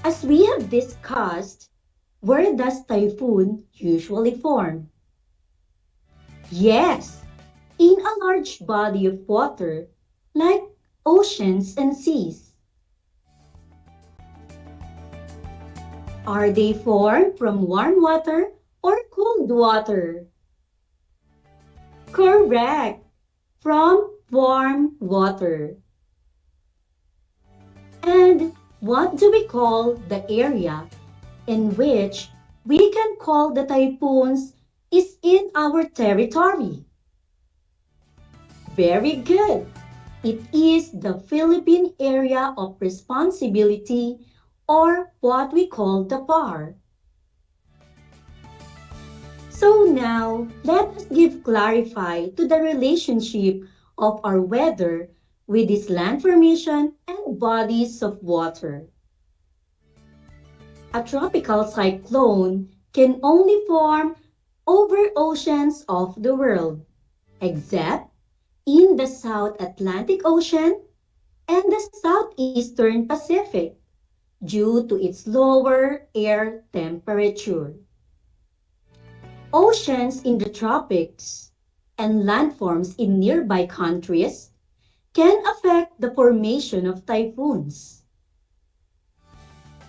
As we have discussed, where does typhoon usually form? Yes, in a large body of water, like oceans and seas. Are they formed from warm water or cold water? Correct! From warm water. And what do we call the area in which we can call the typhoons is in our territory? Very good! It is the Philippine Area of Responsibility, or what we call the PAR. So now, let us clarify to the relationship of our weather with this land formation and bodies of water. A tropical cyclone can only form over oceans of the world, except in the South Atlantic Ocean and the Southeastern Pacific, due to its lower air temperature. Oceans in the tropics and landforms in nearby countries can affect the formation of typhoons.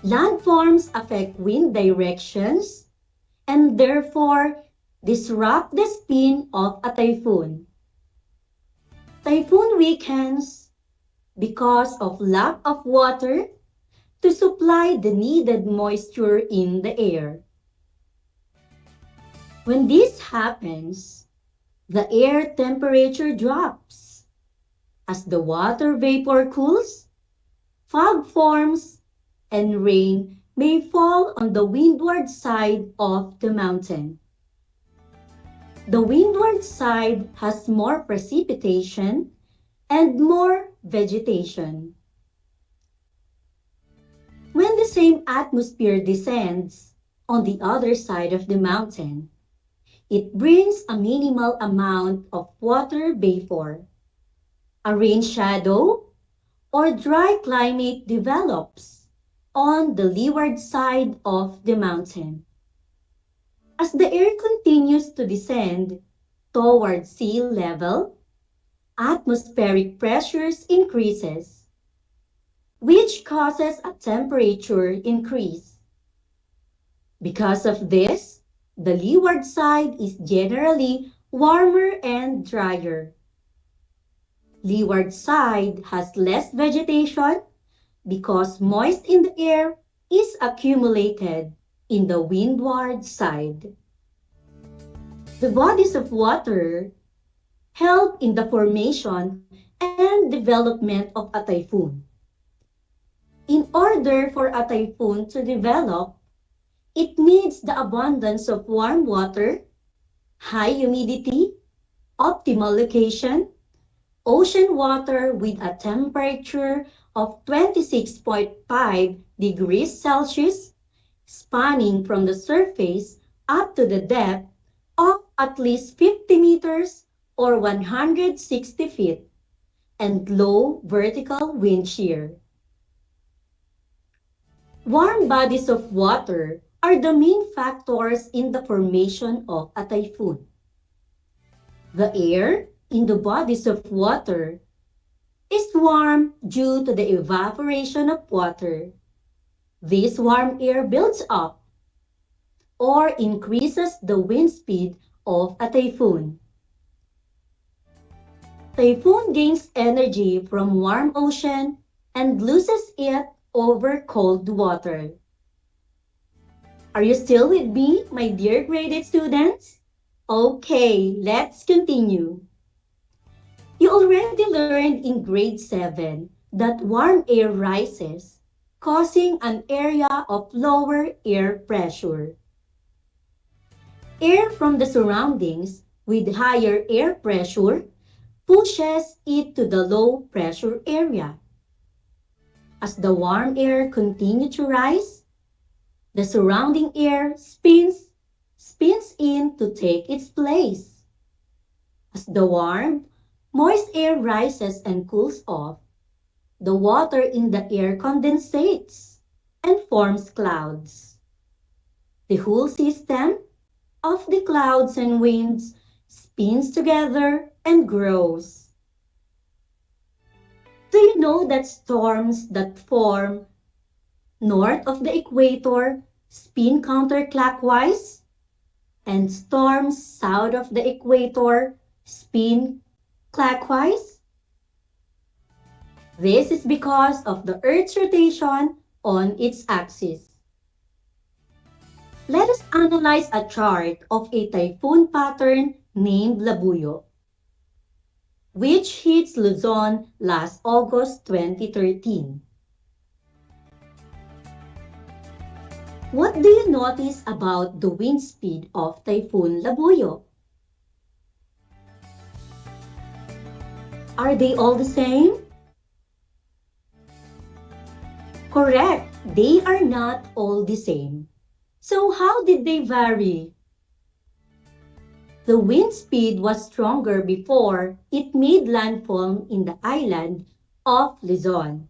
Landforms affect wind directions and therefore disrupt the spin of a typhoon. Typhoon weakens because of lack of water to supply the needed moisture in the air. When this happens, the air temperature drops. As the water vapor cools, fog forms, and rain may fall on the windward side of the mountain. The windward side has more precipitation and more vegetation. When the same atmosphere descends on the other side of the mountain, it brings a minimal amount of water vapor. A rain shadow or dry climate develops on the leeward side of the mountain. As the air continues to descend toward sea level, atmospheric pressures increases, which causes a temperature increase. Because of this, the leeward side is generally warmer and drier. Leeward side has less vegetation because moist in the air is accumulated in the windward side. The bodies of water help in the formation and development of a typhoon. In order for a typhoon to develop, it needs the abundance of warm water, high humidity, optimal location, ocean water with a temperature of 26.5 degrees Celsius, spanning from the surface up to the depth of at least 50 meters or 160 feet, and low vertical wind shear. Warm bodies of water are the main factors in the formation of a typhoon. The air in the bodies of water is warm due to the evaporation of water. This warm air builds up or increases the wind speed of a typhoon. Typhoon gains energy from warm ocean and loses it over cold water. Are you still with me, my dear graded students? Okay, let's continue. You already learned in grade 7 that warm air rises, causing an area of lower air pressure. Air from the surroundings with higher air pressure pushes it to the low pressure area. As the warm air continues to rise, the surrounding air spins in to take its place. As the warm, moist air rises and cools off, the water in the air condensates and forms clouds. The whole system of the clouds and winds spins together and grows. Do you know that storms that form north of the equator spin counterclockwise, and storms south of the equator spin clockwise? This is because of the Earth's rotation on its axis. Let us analyze a chart of a typhoon pattern named Labuyo, which hits Luzon last August 2013. What do you notice about the wind speed of Typhoon Labuyo? Are they all the same? Correct, they are not all the same. So how did they vary? The wind speed was stronger before it made landfall in the island of Luzon,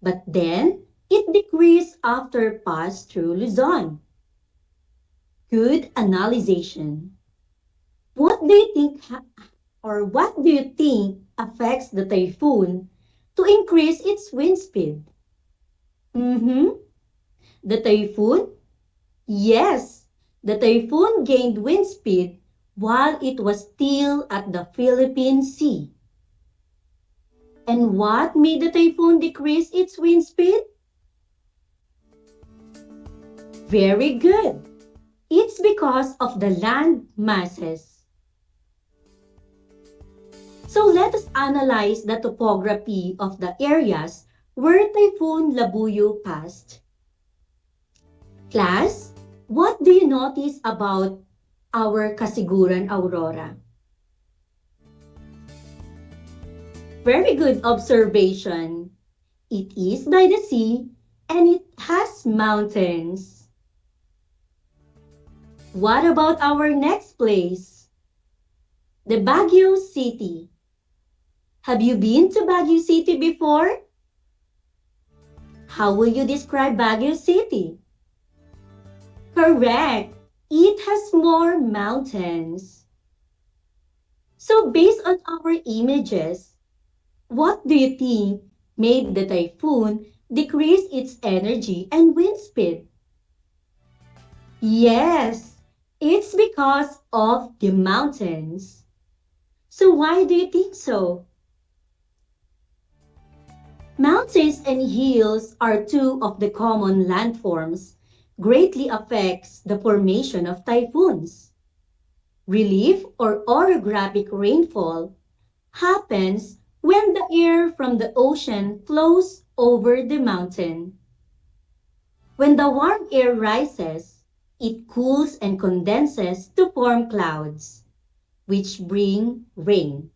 but then it decreased after pass through Luzon. Good analysis. What do you think affects the typhoon to increase its wind speed? The typhoon? Yes, the typhoon gained wind speed while it was still at the Philippine Sea. And what made the typhoon decrease its wind speed? Very good. It's because of the land masses. So let us analyze the topography of the areas where Typhoon Labuyo passed. Class, what do you notice about our Kasiguran Aurora? Very good observation. It is by the sea and it has mountains. What about our next place? The Baguio City. Have you been to Baguio City before? How will you describe Baguio City? Correct. It has more mountains. So based on our images, what do you think made the typhoon decrease its energy and wind speed? Yes, it's because of the mountains. So why do you think so? Mountains and hills are two of the common landforms greatly affects the formation of typhoons. Relief or orographic rainfall happens when the air from the ocean flows over the mountain. When the warm air rises, it cools and condenses to form clouds, which bring rain.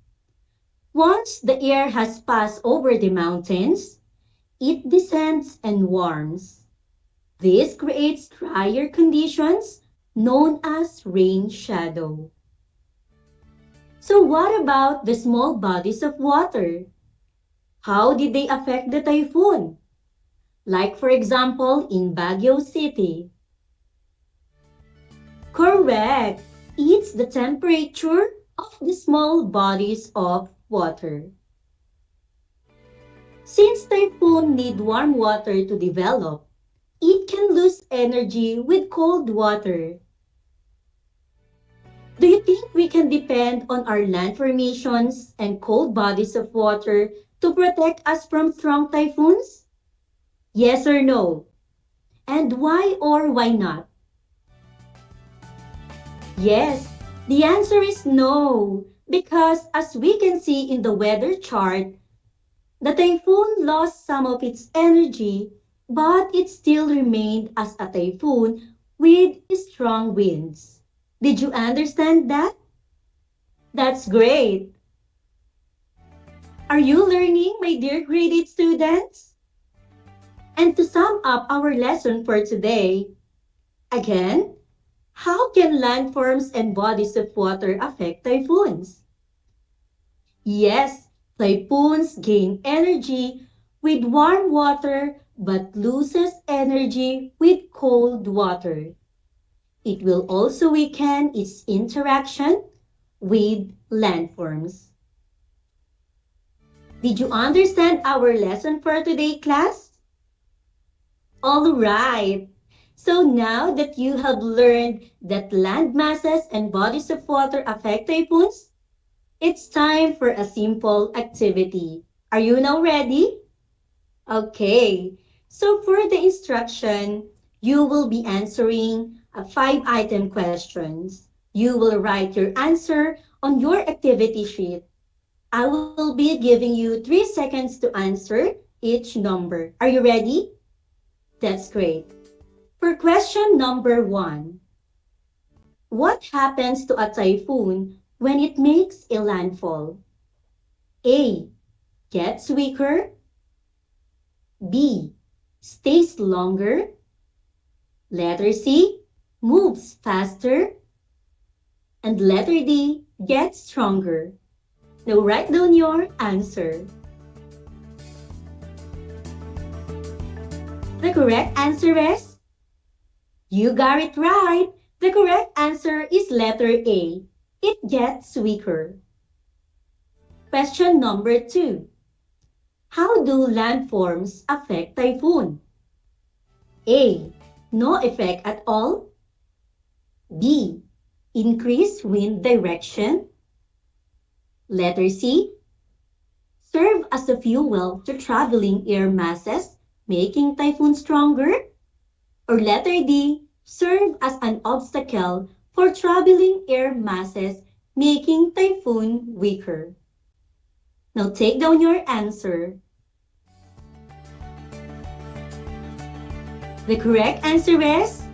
Once the air has passed over the mountains, it descends and warms. This creates drier conditions known as rain shadow. So what about the small bodies of water? How did they affect the typhoon? Like for example in Baguio City. Correct! It's the temperature of the small bodies of water. Since typhoon need warm water to develop, it can lose energy with cold water. Do you think we can depend on our land formations and cold bodies of water to protect us from strong typhoons? Yes or no? And why or why not? Yes, the answer is no, because as we can see in the weather chart, the typhoon lost some of its energy, but it still remained as a typhoon with strong winds. Did you understand that? That's great. Are you learning, my dear grade 8 students? And to sum up our lesson for today, again, how can landforms and bodies of water affect typhoons? Yes, typhoons gain energy with warm water but loses energy with cold water. It will also weaken its interaction with landforms. Did you understand our lesson for today, class? All right. So now that you have learned that land masses and bodies of water affect typhoons, it's time for a simple activity. Are you now ready? Okay. So for the instruction, you will be answering a 5-item questions. You will write your answer on your activity sheet. I will be giving you 3 seconds to answer each number. Are you ready? That's great. For question number 1, what happens to a typhoon when it makes a landfall? A. Gets weaker. B. Stays longer. Letter C. Moves faster. And letter D. Gets stronger. Now write down your answer. The correct answer is, you got it right. The correct answer is letter A. It gets weaker. Question number 2. How do landforms affect typhoon? A. No effect at all. B. Increase wind direction. Letter C. Serve as a fuel to traveling air masses, making typhoon stronger. Or letter D. Serve as an obstacle for traveling air masses, making typhoon weaker. Now take down your answer. The correct answer is,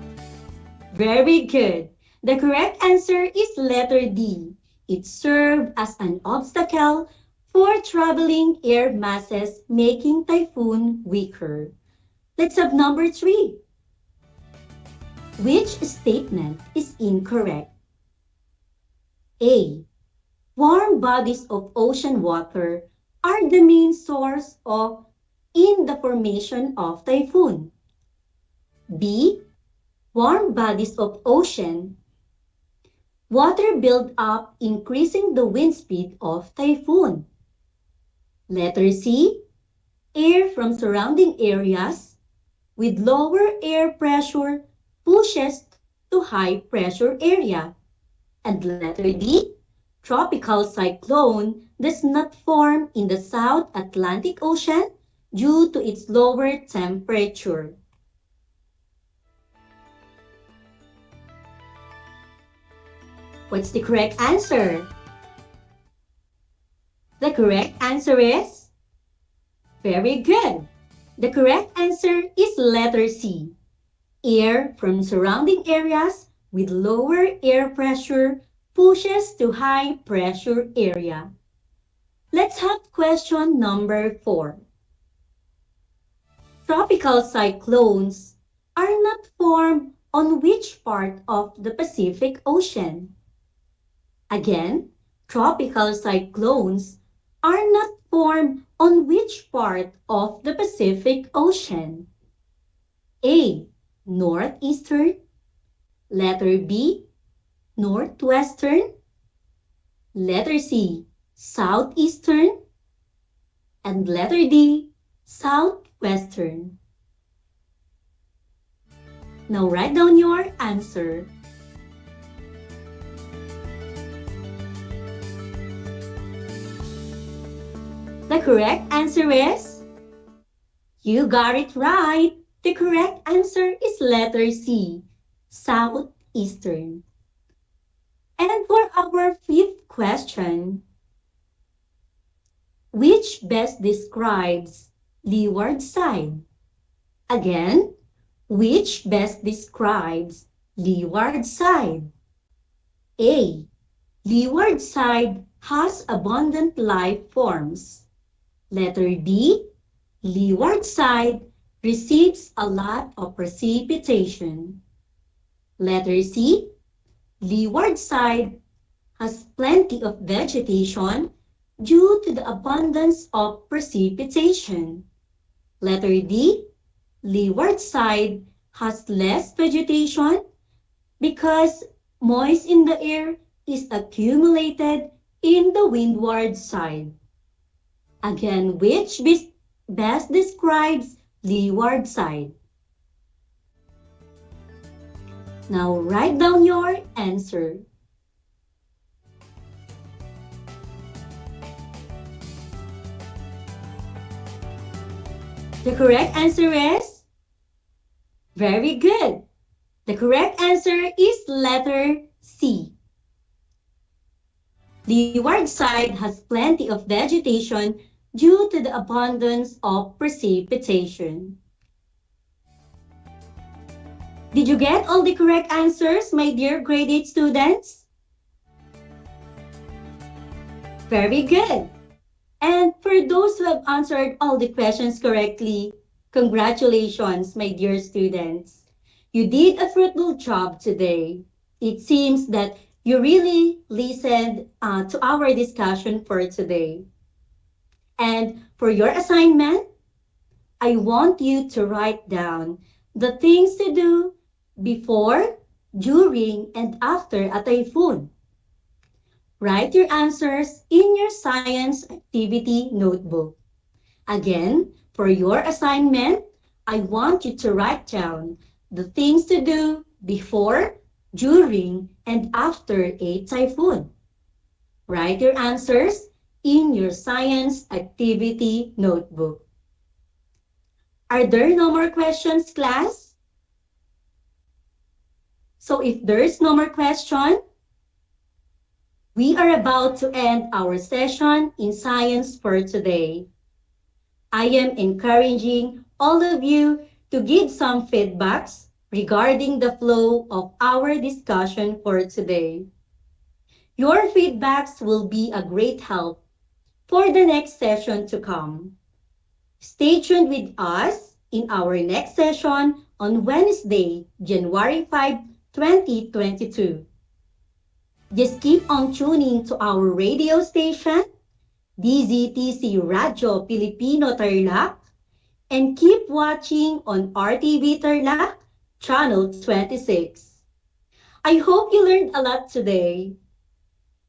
very good. The correct answer is letter D. It served as an obstacle for traveling air masses, making typhoon weaker. Let's have number 3. Which statement is incorrect? A. Warm bodies of ocean water are the main source in the formation of typhoon. B. Warm bodies of ocean water build up, increasing the wind speed of typhoon. Letter C. Air from surrounding areas with lower air pressure pushes to high pressure area. And letter D. Tropical cyclone does not form in the South Atlantic Ocean due to its lower temperature. What's the correct answer? The correct answer is, very good. The correct answer is letter C. Air from surrounding areas with lower air pressure pushes to high pressure area. Let's have question number 4. Tropical cyclones are not formed on which part of the Pacific Ocean? Again, tropical cyclones are not formed on which part of the Pacific Ocean? A. Northeastern. Letter B. Northwestern. Letter C. Southeastern. And letter D. Southwestern. Now write down your answer. The correct answer is, you got it right. The correct answer is letter C, Southeastern. And for our 5th question, which best describes leeward side? Again, which best describes leeward side? A. Leeward side has abundant life forms. Letter B. Leeward side receives a lot of precipitation. Letter C. Leeward side has plenty of vegetation due to the abundance of precipitation. Letter D. Leeward side has less vegetation because moist in the air is accumulated in the windward side. Again, which best describes leeward side? Now write down your answer. The correct answer is very good. The correct answer is letter C. Leeward side has plenty of vegetation due to the abundance of precipitation. Did you get all the correct answers, my dear grade 8 students? Very good. And for those who have answered all the questions correctly, congratulations, my dear students. You did a fruitful job today. It seems that you really listened to our discussion for today. And for your assignment, I want you to write down the things to do before, during, and after a typhoon. Write your answers in your science activity notebook. Again, for your assignment, I want you to write down the things to do before, during, and after a typhoon. Write your answers in your science activity notebook. Are there no more questions, class? So if there's no more question, we are about to end our session in science for today. I am encouraging all of you to give some feedbacks regarding the flow of our discussion for today. Your feedbacks will be a great help for the next session to come. Stay tuned with us in our next session on Wednesday, January 5, 2022. Just keep on tuning to our radio station, DZTC Radio Filipino Tarlac, and keep watching on RTV Tarlac, Channel 26. I hope you learned a lot today.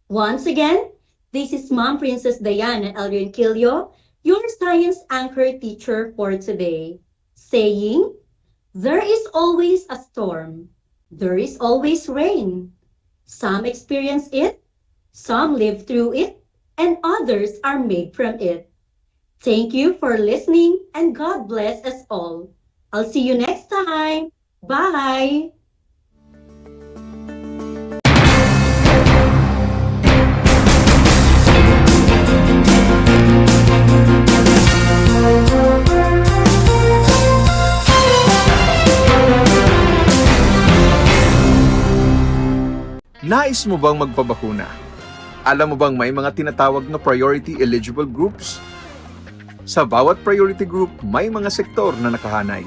Once again, this is Mom Princess Diana Elrenquillo, your science anchor teacher for today, saying, there is always a storm. There is always rain. Some experience it, some live through it, and others are made from it. Thank you for listening, and God bless us all. I'll see you next time. Bye! Nais mo bang magpabakuna? Alam mo bang may mga tinatawag na priority eligible groups? Sa bawat priority group, may mga sektor na nakahanay.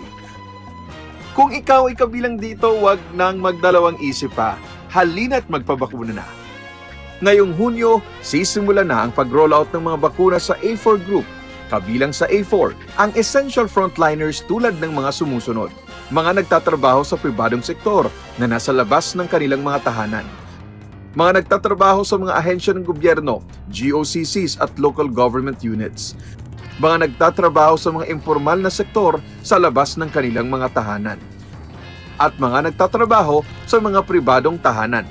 Kung ikaw ay kabilang dito, wag nang magdalawang isip pa. Halina't magpabakuna na. Ngayong Hunyo, sisimula na ang pag-rollout ng mga bakuna sa A4 group. Kabilang sa A4, ang essential frontliners tulad ng mga sumusunod. Mga nagtatrabaho sa pribadong sektor na nasa labas ng kanilang mga tahanan. Mga nagtatrabaho sa mga ahensya ng gobyerno, GOCCs at local government units. Mga nagtatrabaho sa mga informal na sektor sa labas ng kanilang mga tahanan. At mga nagtatrabaho sa mga pribadong tahanan.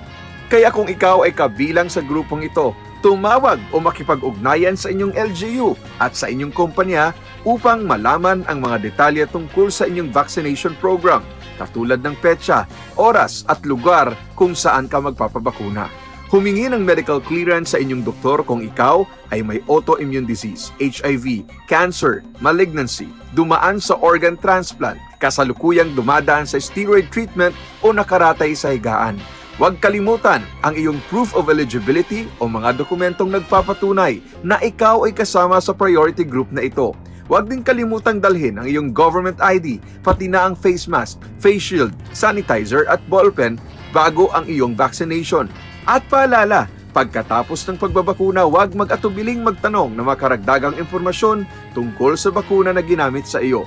Kaya kung ikaw ay kabilang sa grupong ito, tumawag o makipag-ugnayan sa inyong LGU at sa inyong kumpanya upang malaman ang mga detalye tungkol sa inyong vaccination program, katulad ng petsa, oras at lugar kung saan ka magpapabakuna. Humingi ng medical clearance sa inyong doktor kung ikaw ay may autoimmune disease, HIV, cancer, malignancy, dumaan sa organ transplant, kasalukuyang dumadaan sa steroid treatment o nakaratay sa higaan. Huwag kalimutan ang iyong proof of eligibility o mga dokumentong nagpapatunay na ikaw ay kasama sa priority group na ito. Huwag din kalimutang dalhin ang iyong government ID, pati na ang face mask, face shield, sanitizer at ballpen bago ang iyong vaccination. At paalala, pagkatapos ng pagbabakuna, huwag mag-atubiling magtanong na makaragdagang impormasyon tungkol sa bakuna na ginamit sa iyo.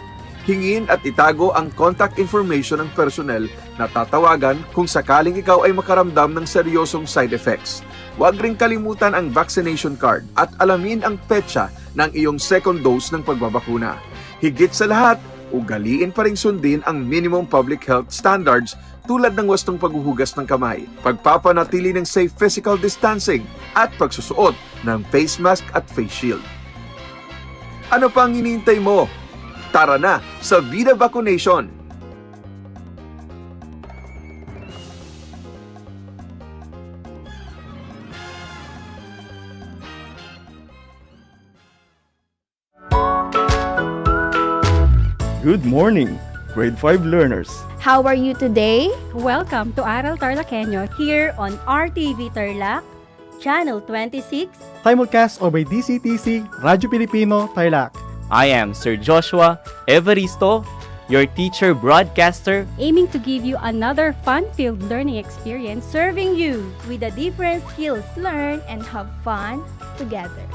Hingin at itago ang contact information ng personnel na tatawagan kung sakaling ikaw ay makaramdam ng seryosong side effects. Huwag ring kalimutan ang vaccination card at alamin ang petsa ng iyong second dose ng pagbabakuna. Higit sa lahat, ugaliin pa ring sundin ang minimum public health standards tulad ng wastong paghuhugas ng kamay, pagpapanatili ng safe physical distancing, at pagsusuot ng face mask at face shield. Ano pang hinihintay mo? Tara na sa Vida Vaccination! Good morning, grade 5 learners. How are you today? Welcome to Aral TarlakHenyo here on RTV Tarlac, Channel 26. Simulcast over DCTC, Radyo Pilipino, Tarlac. I am Sir Joshua Evaristo, your teacher broadcaster, aiming to give you another fun-filled learning experience, Serving you with the different skills, learn and have fun together.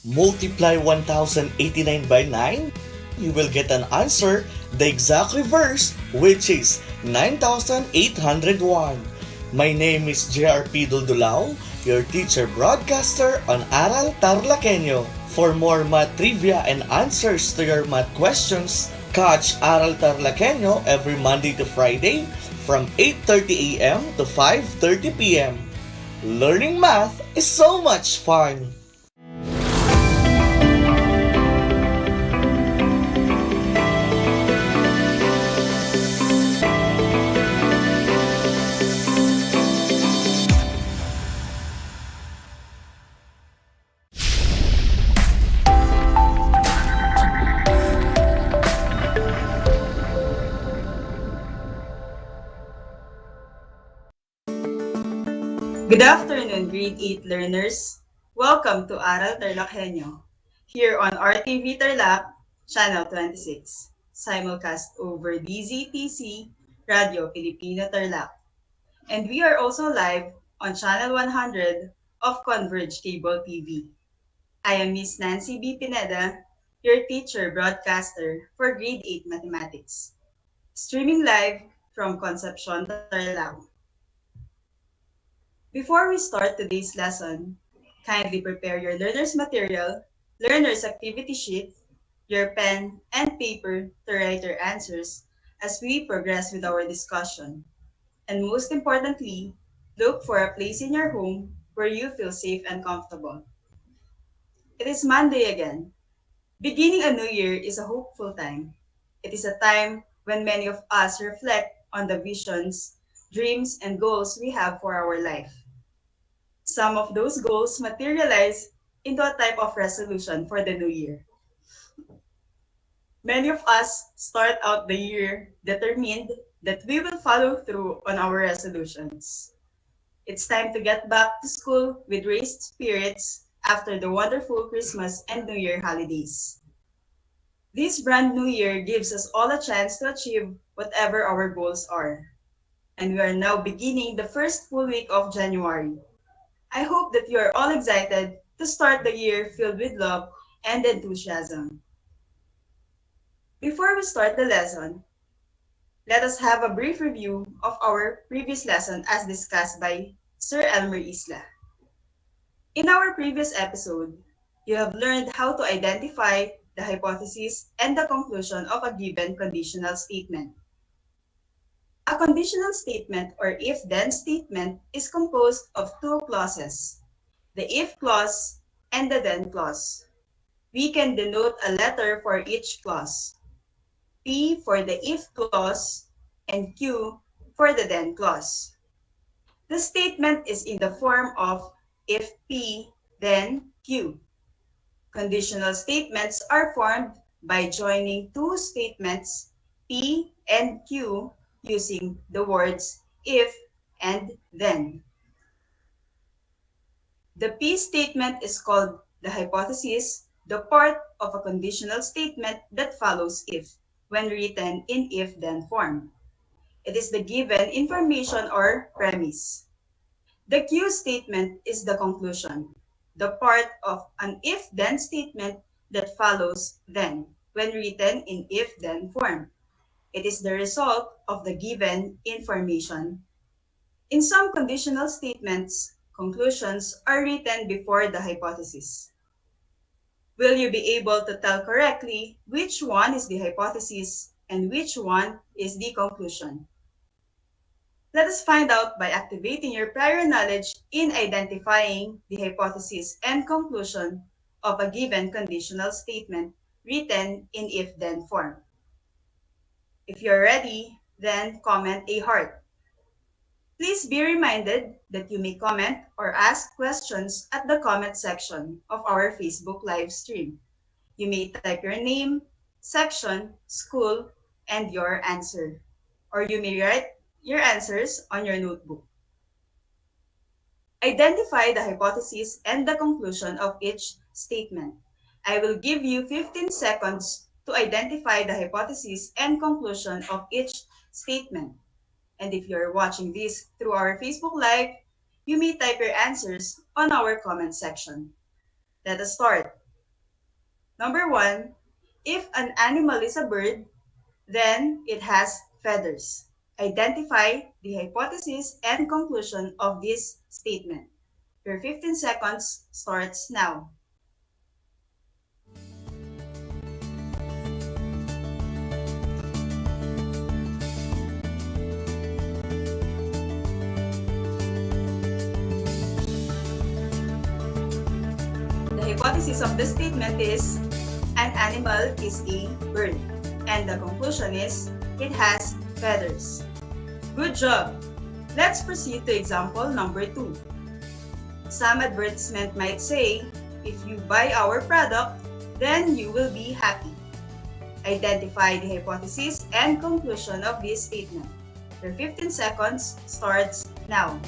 Multiply 1089 by 9, you will get an answer, the exact reverse, which is 9801. My name is JRP Duldulao, your teacher broadcaster on Aral TarlakHenyo. For more math trivia and answers to your math questions, catch Aral TarlakHenyo every Monday to Friday from 8:30 a.m. to 5:30 p.m. Learning math is so much fun! Good afternoon, grade 8 learners. Welcome to Aral TarlakHenyo, here on RTV Tarlac, Channel 26, simulcast over DZTC, Radio Filipino Tarlac. And we are also live on Channel 100 of Converge Cable TV. I am Miss Nancy B. Pineda, your teacher broadcaster for grade 8 mathematics. Streaming live from Concepcion, Tarlac. Before we start today's lesson, kindly prepare your learner's material, learner's activity sheet, your pen and paper to write your answers as we progress with our discussion. And most importantly, look for a place in your home where you feel safe and comfortable. It is Monday again. Beginning a new year is a hopeful time. It is a time when many of us reflect on the visions, dreams, and goals we have for our life. Some of those goals materialize into a type of resolution for the new year. Many of us start out the year determined that we will follow through on our resolutions. It's time to get back to school with raised spirits after the wonderful Christmas and New Year holidays. This brand new year gives us all a chance to achieve whatever our goals are. And we are now beginning the first full week of January. I hope that you are all excited to start the year filled with love and enthusiasm. Before we start the lesson, let us have a brief review of our previous lesson as discussed by Sir Elmer Isla. In our previous episode, you have learned how to identify the hypothesis and the conclusion of a given conditional statement. A conditional statement or if-then statement is composed of two clauses, the if clause and the then clause. We can denote a letter for each clause, P for the if clause and Q for the then clause. The statement is in the form of if P, then Q. Conditional statements are formed by joining two statements, P and Q, using the words if and then. The P statement is called the hypothesis, the part of a conditional statement that follows if, when written in if-then form. It is the given information or premise. The Q statement is the conclusion, the part of an if-then statement that follows then, when written in if-then form. It is the result of the given information. In some conditional statements, conclusions are written before the hypothesis. Will you be able to tell correctly which one is the hypothesis and which one is the conclusion? Let us find out by activating your prior knowledge in identifying the hypothesis and conclusion of a given conditional statement written in if-then form. If you're ready, then comment a heart. Please be reminded that you may comment or ask questions at the comment section of our Facebook live stream. You may type your name, section, school, and your answer. Or you may write your answers on your notebook. Identify the hypothesis and the conclusion of each statement. I will give you 15 seconds to identify the hypothesis and conclusion of each statement. And if you're watching this through our Facebook Live, you may type your answers on our comment section. Let us start. Number 1, if an animal is a bird, then it has feathers. Identify the hypothesis and conclusion of this statement. Your 15 seconds starts now. The hypothesis of the statement is an animal is a bird, and the conclusion is it has feathers. Good job! Let's proceed to example number 2. Some advertisement might say, if you buy our product, then you will be happy. Identify the hypothesis and conclusion of this statement. Your 15 seconds starts now.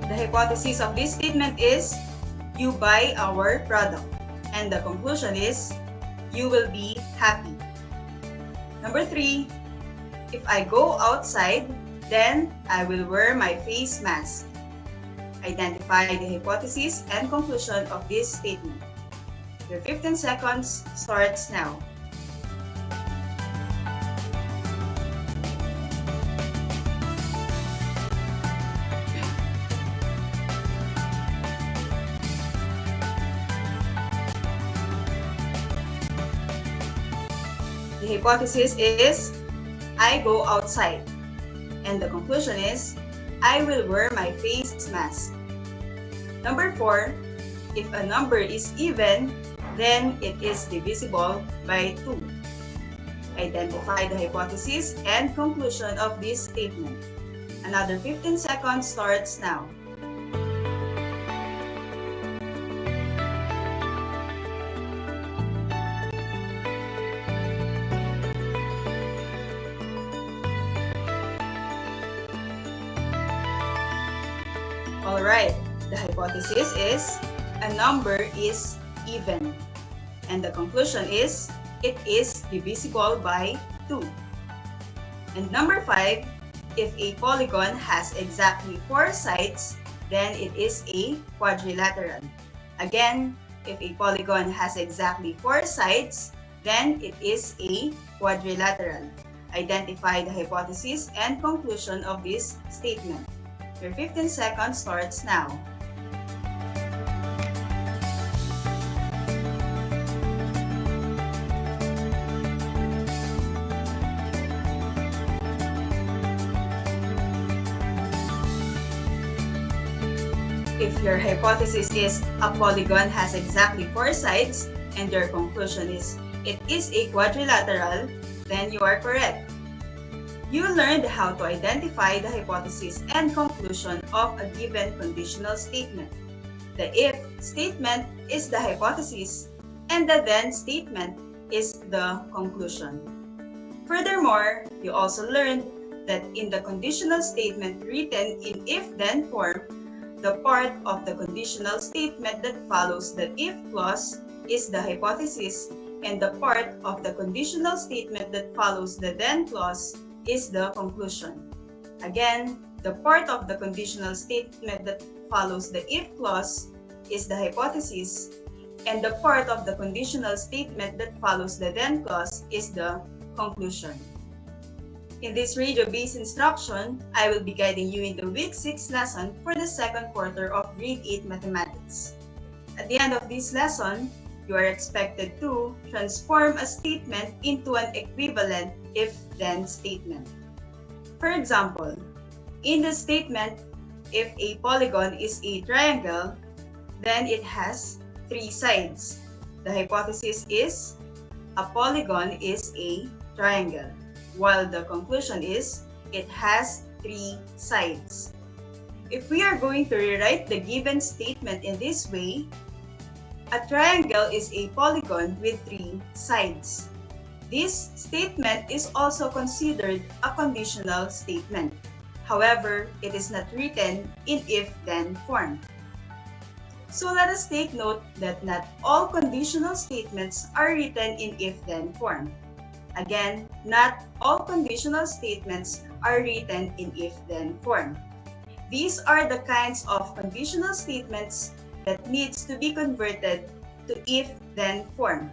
The hypothesis of this statement is, you buy our product. And the conclusion is, you will be happy. Number 3, if I go outside, then I will wear my face mask. Identify the hypothesis and conclusion of this statement. Your 15 seconds starts now. The hypothesis is, I go outside. And the conclusion is, I will wear my face mask. Number 4, if a number is even, then it is divisible by 2. Identify the hypothesis and conclusion of this statement. Another 15 seconds starts now. Alright, the hypothesis is a number is even. And the conclusion is it is divisible by 2. And number 5, if a polygon has exactly 4 sides, then it is a quadrilateral. Again, if a polygon has exactly 4 sides, then it is a quadrilateral. Identify the hypothesis and conclusion of this statement. Your 15 seconds starts now. If your hypothesis is a polygon has exactly 4 sides and your conclusion is it is a quadrilateral, then you are correct. You learned how to identify the hypothesis and conclusion of a given conditional statement. The if statement is the hypothesis and the then statement is the conclusion. Furthermore, you also learned that in the conditional statement written in if-then form, the part of the conditional statement that follows the if clause is the hypothesis, and the part of the conditional statement that follows the then clause is the conclusion. Again, the part of the conditional statement that follows the if clause is the hypothesis, And the part of the conditional statement that follows the then clause is the conclusion. In this radio-based instruction, I will be guiding you in the Week 6 lesson for the second quarter of Grade 8 Mathematics. At the end of this lesson, you are expected to transform a statement into an equivalent if-then statement. For example, in the statement, if a polygon is a triangle, then it has 3 sides. The hypothesis is a polygon is a triangle, while the conclusion is it has 3 sides. If we are going to rewrite the given statement in this way, a triangle is a polygon with 3 sides. This statement is also considered a conditional statement. However, it is not written in if-then form. So let us take note that not all conditional statements are written in if-then form. Again, not all conditional statements are written in if-then form. These are the kinds of conditional statements that needs to be converted to if-then form.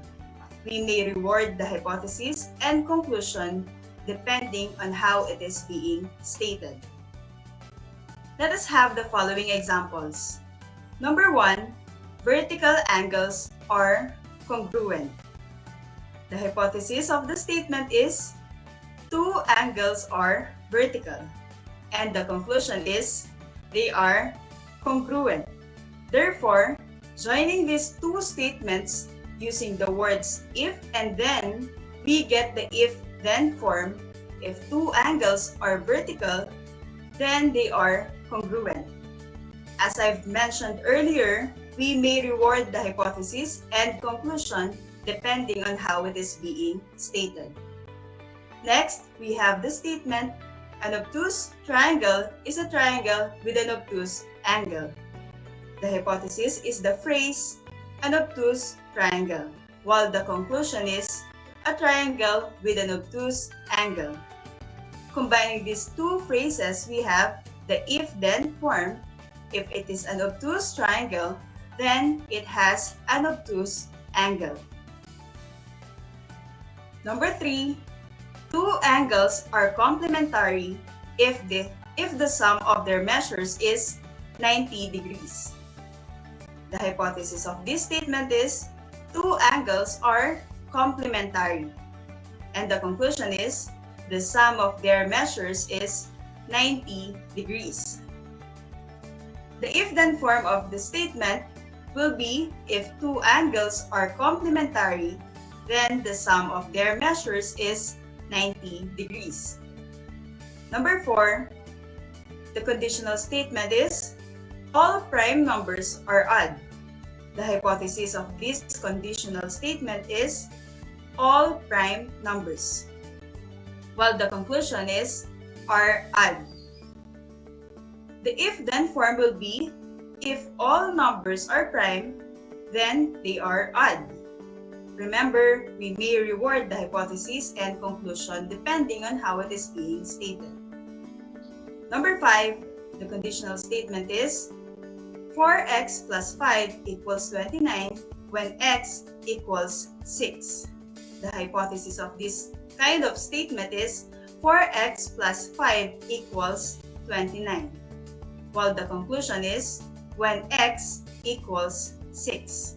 We may reward the hypothesis and conclusion depending on how it is being stated. Let us have the following examples. Number 1, vertical angles are congruent. The hypothesis of the statement is 2 angles are vertical, and the conclusion is they are congruent. Therefore, joining these 2 statements using the words if and then, we get the if-then form. If 2 angles are vertical, then they are congruent. As I've mentioned earlier, we may reward the hypothesis and conclusion depending on how it is being stated. Next, we have the statement, an obtuse triangle is a triangle with an obtuse angle. The hypothesis is the phrase, an obtuse triangle, while the conclusion is a triangle with an obtuse angle. Combining these 2 phrases, we have the if-then form. If it is an obtuse triangle, then it has an obtuse angle. Number 3, 2 angles are complementary if the sum of their measures is 90 degrees. The hypothesis of this statement is 2 angles are complementary, and the conclusion is the sum of their measures is 90 degrees. The if-then form of the statement will be if 2 angles are complementary, then the sum of their measures is 90 degrees. Number 4, the conditional statement is all prime numbers are odd. The hypothesis of this conditional statement is all prime numbers, while the conclusion is are odd. The if-then form will be if all numbers are prime, then they are odd. Remember, we may reward the hypothesis and conclusion depending on how it is being stated. Number 5, the conditional statement is 4x plus 5 equals 29 when x equals 6. The hypothesis of this kind of statement is 4x plus 5 equals 29, while the conclusion is when x equals 6.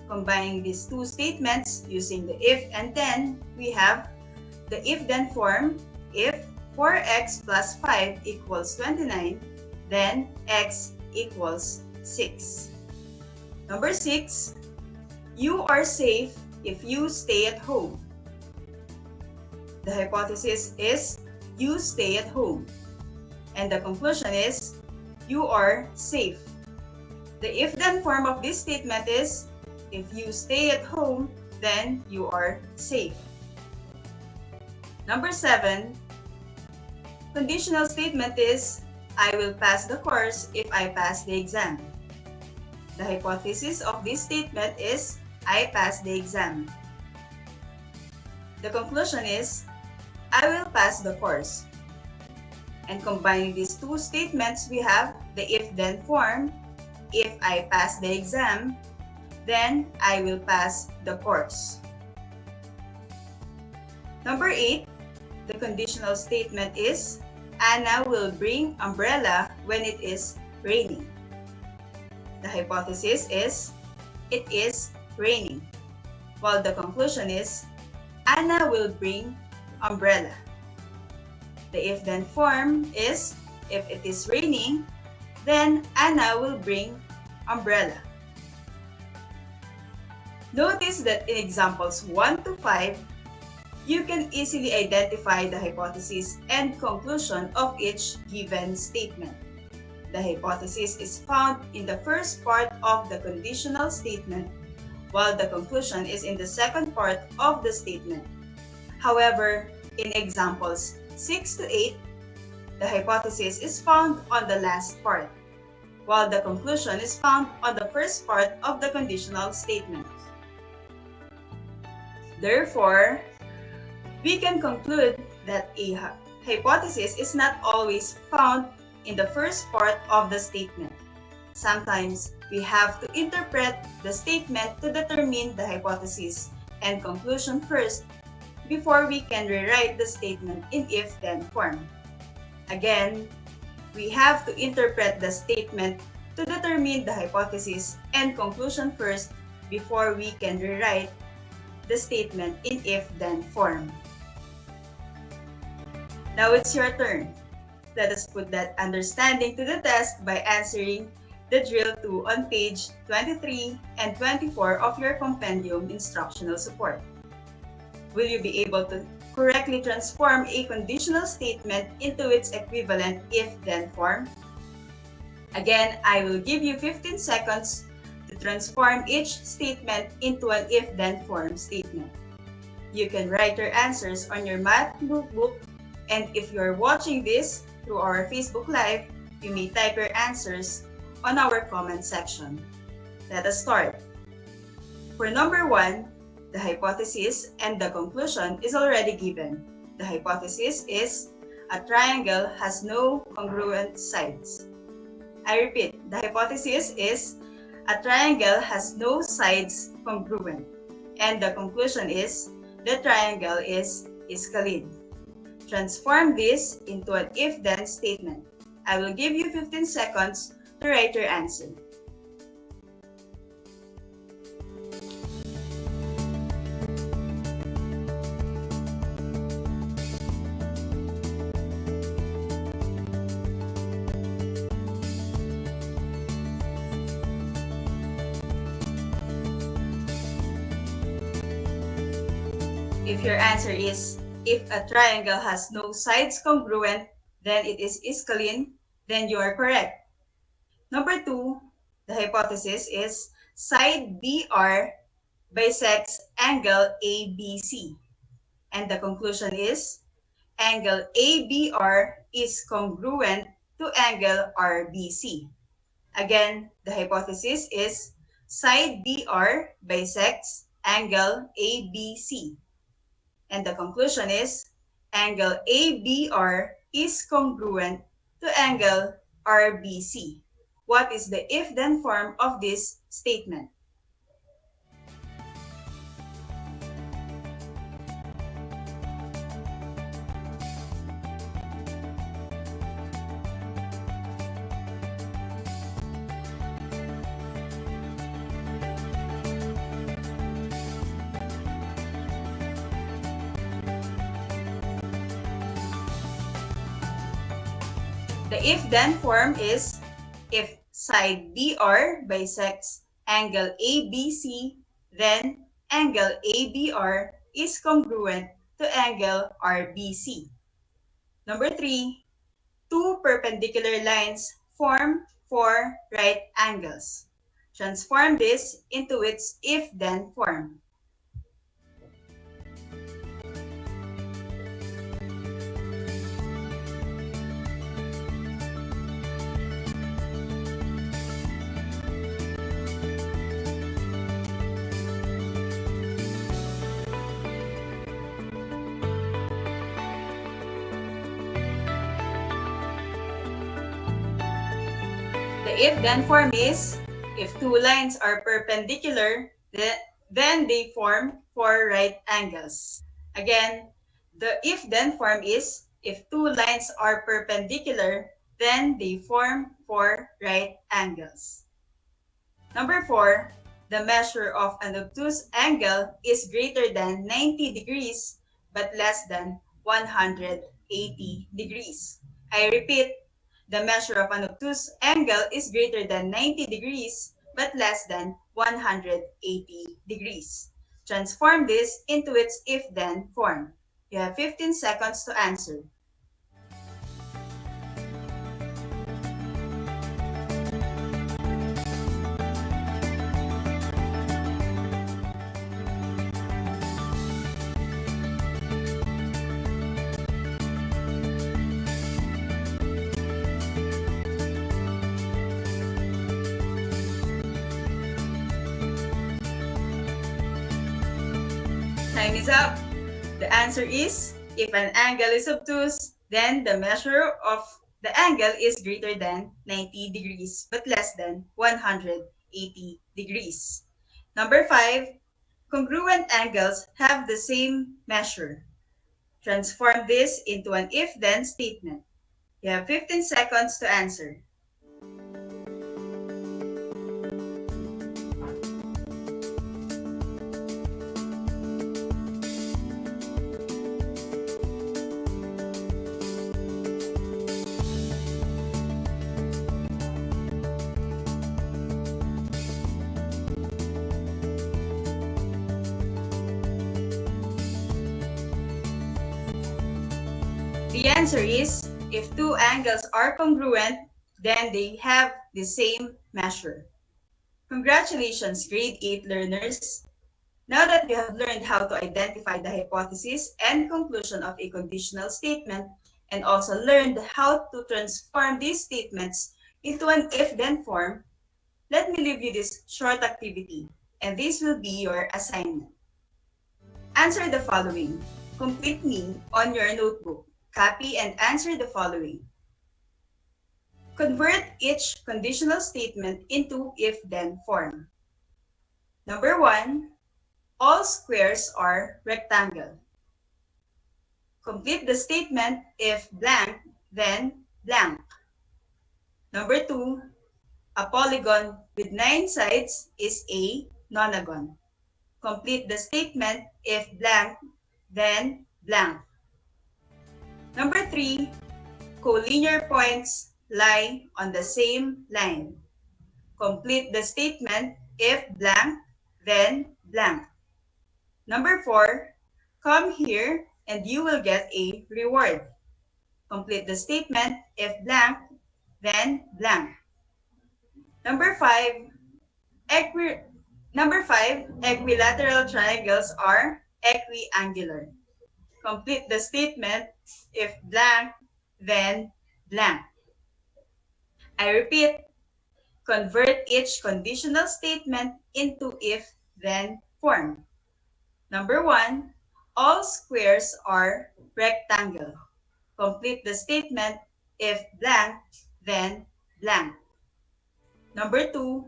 Combining these 2 statements using the if and then, we have the if-then form. If 4x plus 5 equals 29, then x equals 6. Number 6, you are safe if you stay at home. The hypothesis is you stay at home, and the conclusion is you are safe. The if-then form of this statement is if you stay at home, then you are safe. Number 7, conditional statement is I will pass the course if I pass the exam. The hypothesis of this statement is I pass the exam. The conclusion is I will pass the course. And combining these 2 statements, we have the if-then form. If I pass the exam, then I will pass the course. Number 8, the conditional statement is, Anna will bring umbrella when it is raining. The hypothesis is, it is raining, while the conclusion is, Anna will bring umbrella. The if-then form is, if it is raining, then Anna will bring umbrella. Notice that in examples 1 to 5, you can easily identify the hypothesis and conclusion of each given statement. The hypothesis is found in the first part of the conditional statement, while the conclusion is in the second part of the statement. However, in examples 6 to 8, the hypothesis is found on the last part, while the conclusion is found on the first part of the conditional statement. Therefore, we can conclude that a hypothesis is not always found in the first part of the statement. Sometimes, we have to interpret the statement to determine the hypothesis and conclusion first before we can rewrite the statement in if-then form. Again, we have to interpret the statement to determine the hypothesis and conclusion first before we can rewrite the statement in if-then form. Now it's your turn. Let us put that understanding to the test by answering the drill 2 on page 23 and 24 of your compendium instructional support. Will you be able to correctly transform a conditional statement into its equivalent if-then form? Again, I will give you 15 seconds to transform each statement into an if-then form statement. You can write your answers on your math notebook, and if you're watching this through our Facebook Live, you may type your answers on our comment section. Let us start. For number 1, the hypothesis and the conclusion is already given. The hypothesis is, a triangle has no congruent sides. I repeat, the hypothesis is, a triangle has no sides congruent. And the conclusion is, the triangle is scalene. Transform this into an if-then statement. I will give you 15 seconds to write your answer. If your answer is, if a triangle has no sides congruent, then it is scalene, then you are correct. Number 2, the hypothesis is, side BR bisects angle ABC. And the conclusion is, angle ABR is congruent to angle RBC. Again, the hypothesis is, side BR bisects angle ABC. And the conclusion is, angle ABR is congruent to angle RBC. What is the if-then form of this statement? The if-then form is, if side BR bisects angle ABC, then angle ABR is congruent to angle RBC. Number 3, two perpendicular lines form 4 right angles. Transform this into its if-then form. The if-then form is, If two lines are perpendicular, then they form four right angles. Again, the if-then form is if two lines are perpendicular, then they form four right angles. Number 4, the measure of an obtuse angle is greater than 90 degrees but less than 180 degrees. I repeat, the measure of an obtuse angle is greater than 90 degrees but less than 180 degrees. Transform this into its if-then form. You have 15 seconds to answer. Time is up. The answer is, if an angle is obtuse, then the measure of the angle is greater than 90 degrees but less than 180 degrees. Number 5, congruent angles have the same measure. Transform this into an if-then statement. You have 15 seconds to answer. The answer is, if two angles are congruent, then they have the same measure. Congratulations, grade 8 learners! Now that you have learned how to identify the hypothesis and conclusion of a conditional statement, and also learned how to transform these statements into an if-then form, let me leave you this short activity, and this will be your assignment. Answer the following. Complete me on your notebook. Copy and answer the following. Convert each conditional statement into if-then form. Number 1, all squares are rectangle. Complete the statement if blank, then blank. Number 2, a polygon with 9 sides is a nonagon. Complete the statement if blank, then blank. Number 3, collinear points lie on the same line. Complete the statement if blank, then blank. Number 4, come here and you will get a reward. Complete the statement if blank, then blank. Number 5, equilateral triangles are equiangular. Complete the statement if blank, then blank. I repeat, convert each conditional statement into if-then form. Number 1, all squares are rectangle. Complete the statement if blank, then blank. Number 2,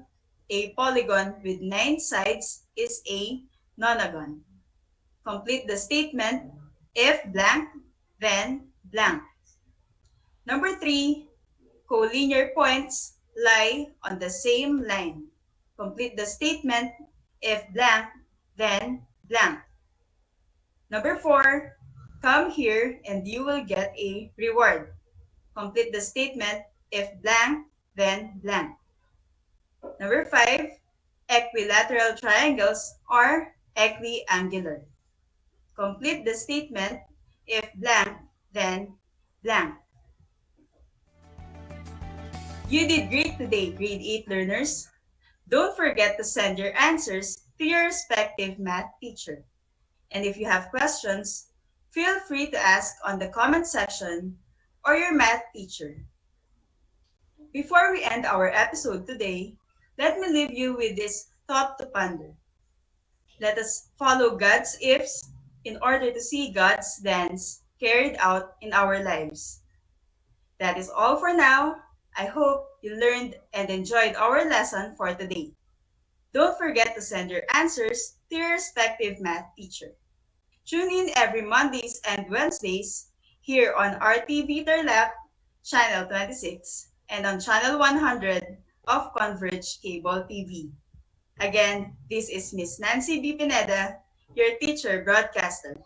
a polygon with 9 sides is a nonagon. Complete the statement if blank, then blank. Number 3, collinear points lie on the same line. Complete the statement if blank, then blank. Number 4, come here and you will get a reward. Complete the statement if blank, then blank. Number 5, equilateral triangles are equiangular. Complete the statement if blank, then blank. You did great today, grade 8 learners. Don't forget to send your answers to your respective math teacher. And if you have questions, feel free to ask on the comment section or your math teacher. Before we end our episode today, let me leave you with this thought to ponder. Let us follow God's ifs in order to see God's thens carried out in our lives. That is all for now. I hope you learned and enjoyed our lesson for today. Don't forget to send your answers to your respective math teacher. Tune in every Mondays and Wednesdays here on RTV Tarlac, Channel 26, and on Channel 100 of Converge Cable TV. Again, this is Miss Nancy B. Pineda, your teacher broadcaster.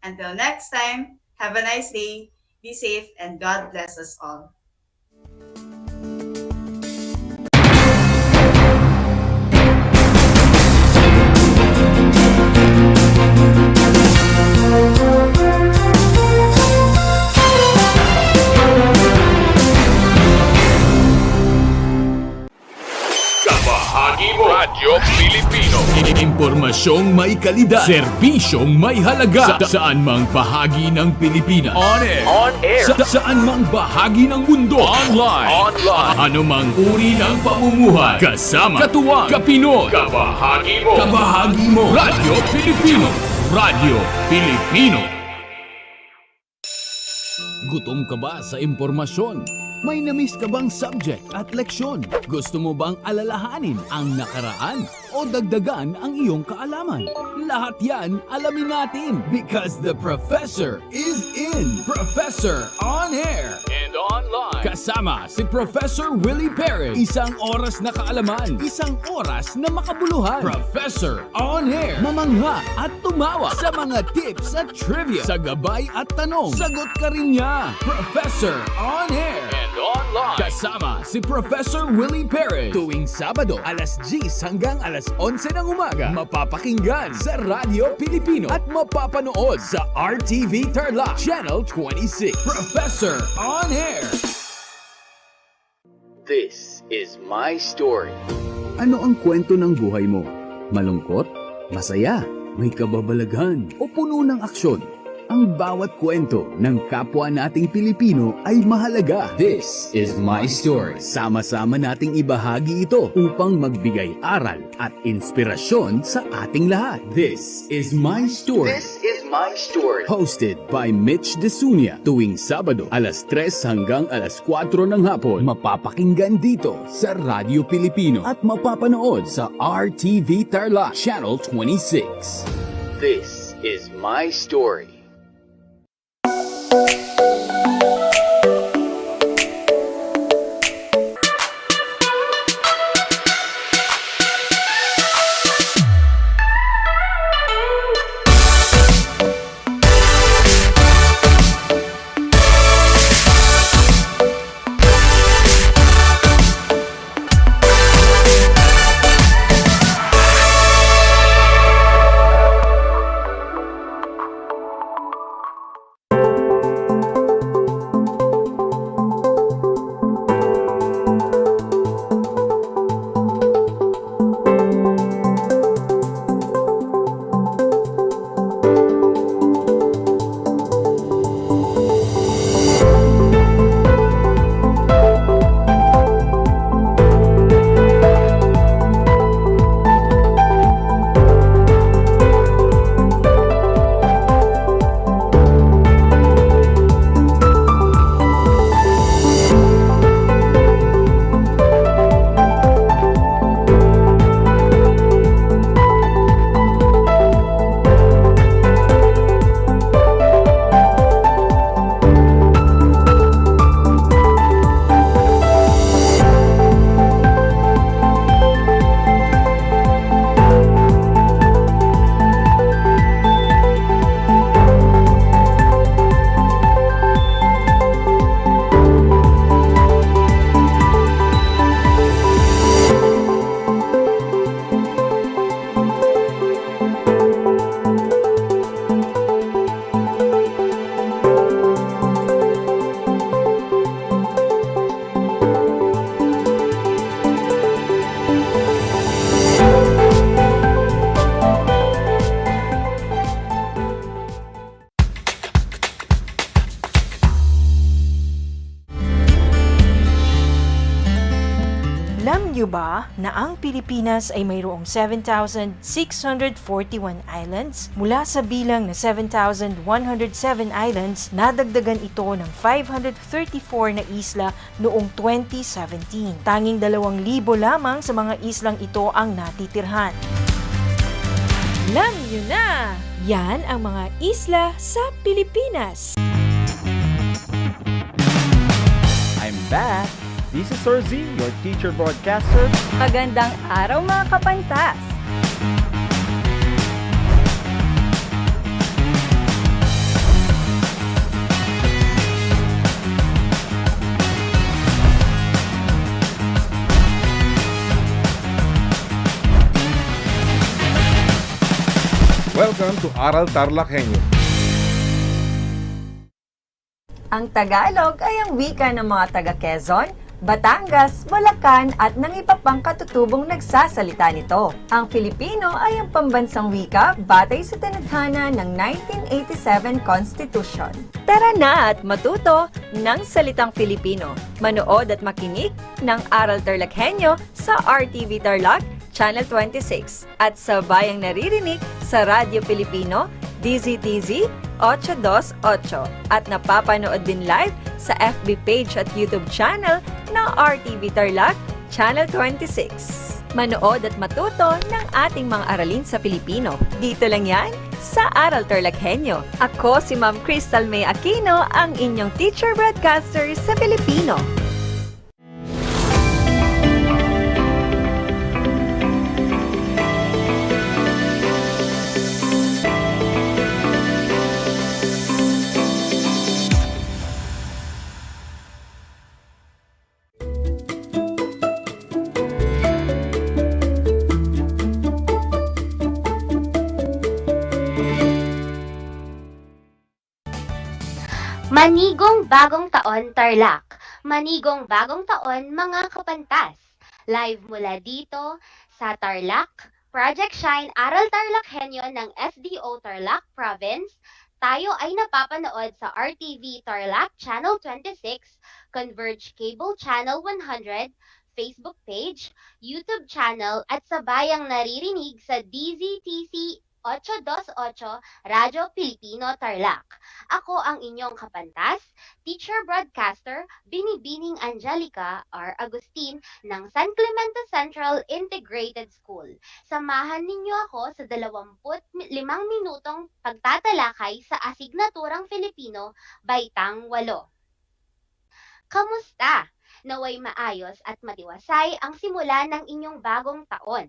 Until next time, have a nice day, be safe, and God bless us all. Kabahagi mo Radyo Pilipino. Impormasyong may kalidad, serbisyong may halaga, saan mang bahagi ng Pilipinas. On air. Saan mang bahagi ng mundo. Online. Anumang uri ng pamumuhay. Kasama, katuwang, kapinoy. Kabahagi mo. Radyo Pilipino. Radyo Pilipino. Gutom ka ba sa impormasyon? May namiss ka bang subject at leksyon? Gusto mo bang alalahanin ang nakaraan o dagdagan ang iyong kaalaman? Lahat yan alamin natin because the professor is in. Professor on air and online. Kasama si Professor Willie Perez. Isang oras na kaalaman, isang oras na makabuluhan. Professor on air. Mamangha at tumawa sa mga tips at trivia. Sa gabay at tanong, sagot ka rin niya. Professor on air and online. Kasama si Professor Willie Perez. Tuwing Sabado, alas 10 hanggang alas 11 ng umaga. Mapapakinggan sa Radyo Pilipino at mapapanood sa RTV Tarlac, Channel 26. Professor on air. This is my story. Ano ang kwento ng buhay mo? Malungkot? Masaya? May kababalaghan? O puno ng aksyon? Ang bawat kwento ng kapwa nating Pilipino ay mahalaga. This is my story. Sama-sama nating ibahagi ito upang magbigay aral at inspirasyon sa ating lahat. This is my story. This is my story. Hosted by Mitch Desunia. Tuwing Sabado, alas 3 hanggang alas 4 ng hapon. Mapapakinggan dito sa Radyo Pilipino at mapapanood sa RTV Tarlac, Channel 26. This is my story. ba na ang Pilipinas ay mayroong 7,641 islands? Mula sa bilang na 7,107 islands, nadagdagan ito ng 534 na isla noong 2017. Tanging 2,000 lamang sa mga islang ito ang natitirhan. Alam nyo na! Yan ang mga isla sa Pilipinas. I'm back! This is Sir Z, your teacher broadcaster. Magandang araw mga kapantas! Welcome to Aral TarlakHenyo. Ang Tagalog ay ang wika ng mga taga Quezon, Batangas, Bulacan at ng iba pang katutubong nagsasalita nito. Ang Filipino ay ang pambansang wika batay sa tinadhana ng 1987 Constitution. Tara na at matuto ng salitang Filipino. Manood at makinig ng Aral TarlakHenyo sa RTV Tarlac, Channel 26 at sa bayang naririnig sa Radyo Pilipino, DZTZ 828 at napapanood din live sa FB page at YouTube channel ng RTV Tarlac, Channel 26. Manood at matuto ng ating mga aralin sa Pilipino. Dito lang yan sa Aral TarlakHenyo. Ako si Ma'am Crystal May Aquino, ang inyong teacher broadcaster sa Pilipino. Manigong Bagong Taon Tarlac. Manigong Bagong Taon mga kapantas. Live mula dito sa Tarlac, Project Shine Aral TarlakHenyo ng SDO Tarlac Province. Tayo ay napapanood sa RTV Tarlac Channel 26, Converge Cable Channel 100, Facebook page, YouTube channel at sa bayang naririnig sa DZTC 828 Radyo Pilipino Tarlac. Ako ang inyong kapantas, teacher broadcaster Binibining Angelica R. Agustin ng San Clemente Central Integrated School. Samahan ninyo ako sa 25 minutong pagtatalakay sa asignaturang Filipino, Baitang 8. Kamusta? Naway maayos at matiwasay ang simula ng inyong bagong taon.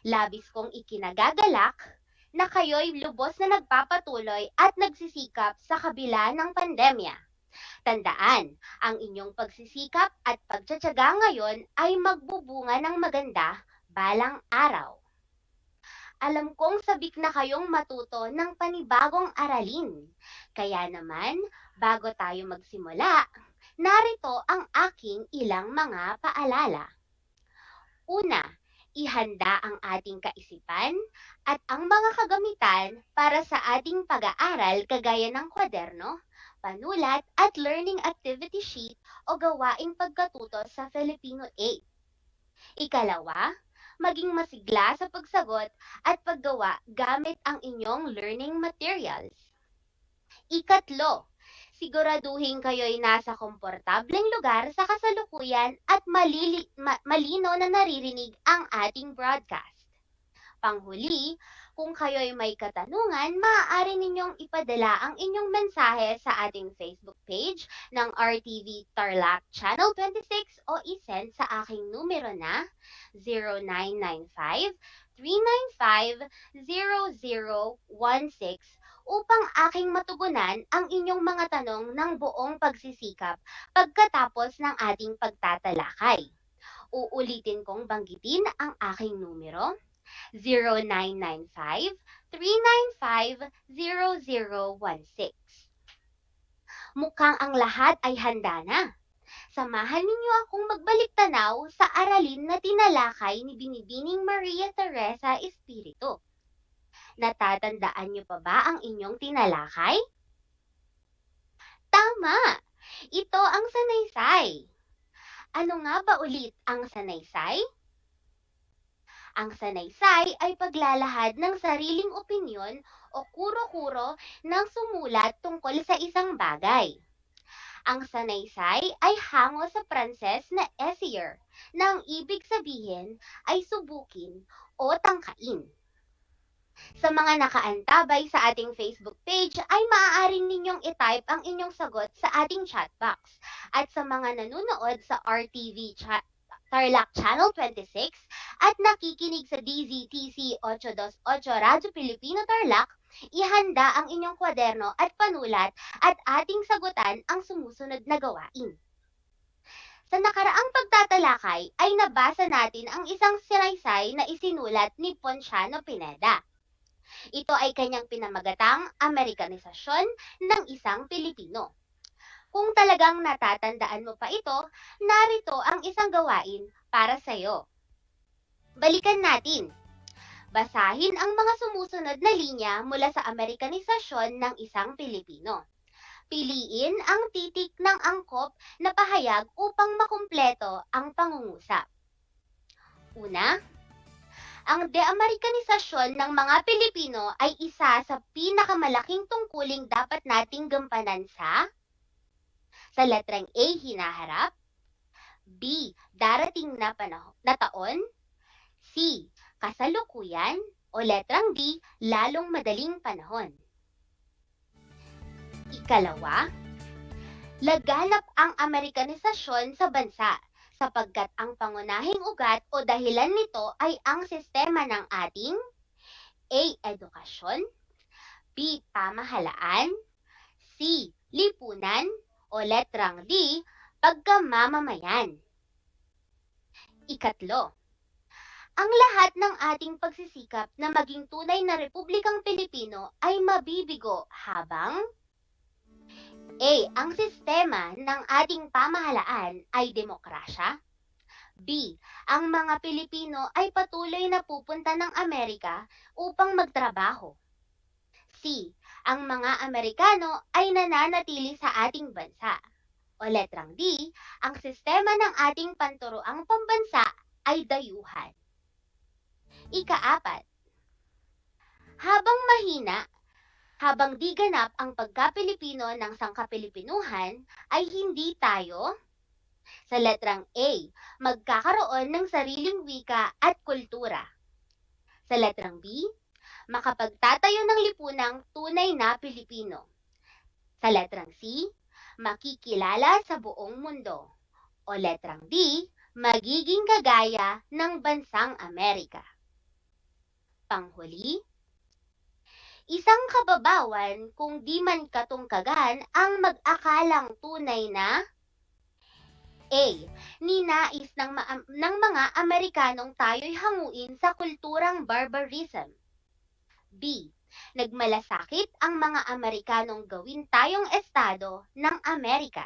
Labis kong ikinagagalak na kayo'y lubos na nagpapatuloy at nagsisikap sa kabila ng pandemya. Tandaan, ang inyong pagsisikap at pagtsatsaga ngayon ay magbubunga ng maganda balang araw. Alam kong sabik na kayong matuto ng panibagong aralin. Kaya naman, bago tayo magsimula, narito ang aking ilang mga paalala. Una, ihanda ang ating kaisipan at ang mga kagamitan para sa ating pag-aaral kagaya ng kwaderno, panulat at learning activity sheet o gawaing pagkatuto sa Filipino 8. Ikalawa, maging masigla sa pagsagot at paggawa gamit ang inyong learning materials. Ikatlo, siguraduhin kayo'y nasa komportableng lugar sa kasalukuyan at malino na naririnig ang ating broadcast. Panghuli, kung kayo'y may katanungan, maaari ninyong ipadala ang inyong mensahe sa ating Facebook page ng RTV Tarlac Channel 26 o isend sa aking numero na 0995-395-0016 upang aking matugunan ang inyong mga tanong ng buong pagsisikap pagkatapos ng ating pagtatalakay. Uulitin kong banggitin ang aking numero 0995-395-0016. Mukhang ang lahat ay handa na. Samahan ninyo akong magbalik tanaw sa aralin na tinalakay ni Binibining Maria Teresa Espiritu. Natatandaan niyo pa ba ang inyong tinalakay? Tama! Ito ang sanaysay. Ano nga ba ulit ang sanaysay? Ang sanaysay ay paglalahad ng sariling opinyon o kuro-kuro ng sumulat tungkol sa isang bagay. Ang sanaysay ay hango sa Pranses na essayer, na ang ibig sabihin ay subukin o tangkain. Sa mga nakaantabay sa ating Facebook page ay maaari ninyong i-type ang inyong sagot sa ating chat box. At sa mga nanonood sa RTV Tarlac Channel 26 at nakikinig sa DZTC 828 Radyo Pilipino Tarlac, ihanda ang inyong kwaderno at panulat at ating sagutan ang sumusunod na gawain. Sa nakaraang pagtatalakay ay nabasa natin ang isang sinaysay na isinulat ni Ponciano Pineda. Ito ay kanyang pinamagatang Amerikanisasyon ng isang Pilipino. Kung talagang natatandaan mo pa ito, narito ang isang gawain para sa iyo. Balikan natin. Basahin ang mga sumusunod na linya mula sa Amerikanisasyon ng isang Pilipino. Piliin ang titik ng angkop na pahayag upang makumpleto ang pangungusap. Una, ang de-Amerikanisasyon ng mga Pilipino ay isa sa pinakamalaking tungkuling dapat nating gampanan sa letrang A, hinaharap, B, darating na taon, C, kasalukuyan, o letrang D, lalong madaling panahon. Ikalawa, laganap ang Amerikanisasyon sa bansa sapagkat ang pangunahing ugat o dahilan nito ay ang sistema ng ating A, edukasyon, B, pamahalaan, C, lipunan, o letrang D, pagkamamamayan. Ikatlo, ang lahat ng ating pagsisikap na maging tunay na Republikang Pilipino ay mabibigo habang A, ang sistema ng ating pamahalaan ay demokrasya. B, ang mga Pilipino ay patuloy na pupunta ng Amerika upang magtrabaho. C, ang mga Amerikano ay nananatili sa ating bansa. O letrang D, ang sistema ng ating panturoang pambansa ay dayuhan. Ikaapat, habang di ganap ang pagka-Pilipino ng sangkapilipinuhan, ay hindi tayo, sa letrang A, magkakaroon ng sariling wika at kultura. Sa letrang B, makapagtatayo ng lipunang tunay na Pilipino. Sa letrang C, makikilala sa buong mundo. O letrang D, magiging kagaya ng bansang Amerika. Panghuli, isang kababawan kung di man katungkagan ang mag-akalang tunay na A, ninais ng mga Amerikanong tayo'y hanguin sa kulturang barbarism. B, nagmalasakit ang mga Amerikanong gawin tayong estado ng Amerika.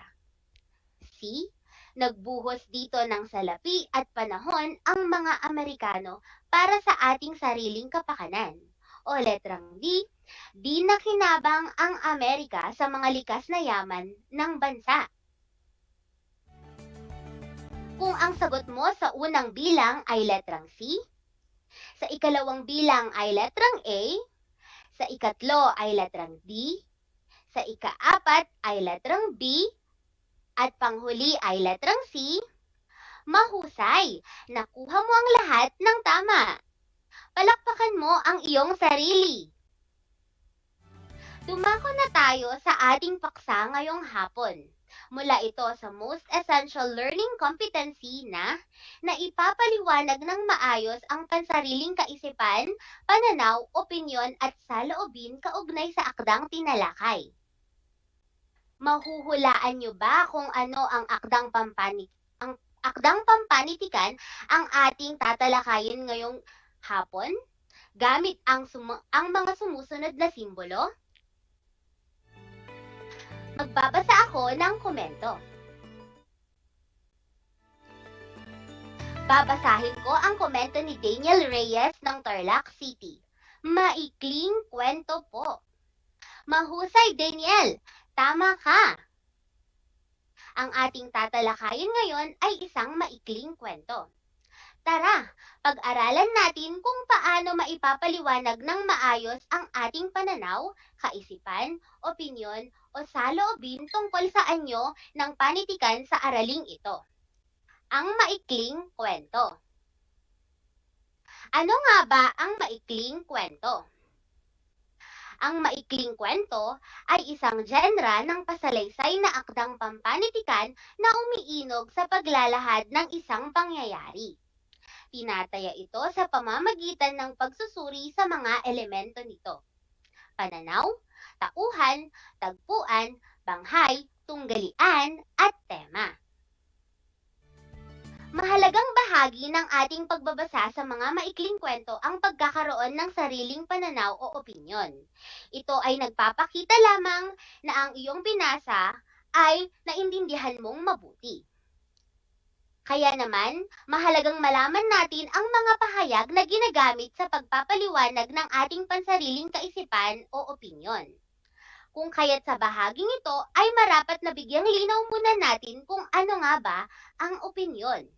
C, nagbuhos dito ng salapi at panahon ang mga Amerikano para sa ating sariling kapakanan. O letrang D, di nakinabang ang Amerika sa mga likas na yaman ng bansa. Kung ang sagot mo sa unang bilang ay letrang C, sa ikalawang bilang ay letrang A, sa ikatlo ay letrang D, sa ikaapat ay letrang B, at panghuli ay letrang C, mahusay, nakuha mo ang lahat ng tama. Palakpakan mo ang iyong sarili. Dumako na tayo sa ating paksa ngayong hapon. Mula ito sa Most Essential Learning Competency na ipapaliwanag ng maayos ang pansariling kaisipan, pananaw, opinyon at saloobin kaugnay sa akdang tinalakay. Mahuhulaan niyo ba kung ano ang akdang pampanitikan ang ating tatalakayin ngayong hapon gamit ang mga sumusunod na simbolo? Magbabasa ako ng komento. Babasahin ko ang komento ni Daniel Reyes ng Tarlac City. Maikling kwento po. Mahusay, Daniel! Tama ka! Ang ating tatalakayin ngayon ay isang maikling kwento. Tara, pag-aralan natin kung paano maipapaliwanag ng maayos ang ating pananaw, kaisipan, opinyon o saloobin tungkol sa anyo ng panitikan sa araling ito. Ang maikling kwento. Ano nga ba ang maikling kwento? Ang maikling kwento ay isang genre ng pasalaysay na akdang pampanitikan na umiinog sa paglalahad ng isang pangyayari. Tinataya ito sa pamamagitan ng pagsusuri sa mga elemento nito: pananaw, tauhan, tagpuan, banghay, tunggalian, at tema. Mahalagang bahagi ng ating pagbabasa sa mga maikling kwento ang pagkakaroon ng sariling pananaw o opinyon. Ito ay nagpapakita lamang na ang iyong binasa ay naintindihan mong mabuti. Kaya naman, mahalagang malaman natin ang mga pahayag na ginagamit sa pagpapaliwanag ng ating pansariling kaisipan o opinyon. Kung kaya't sa bahaging ito ay marapat na bigyang linaw muna natin kung ano nga ba ang opinyon.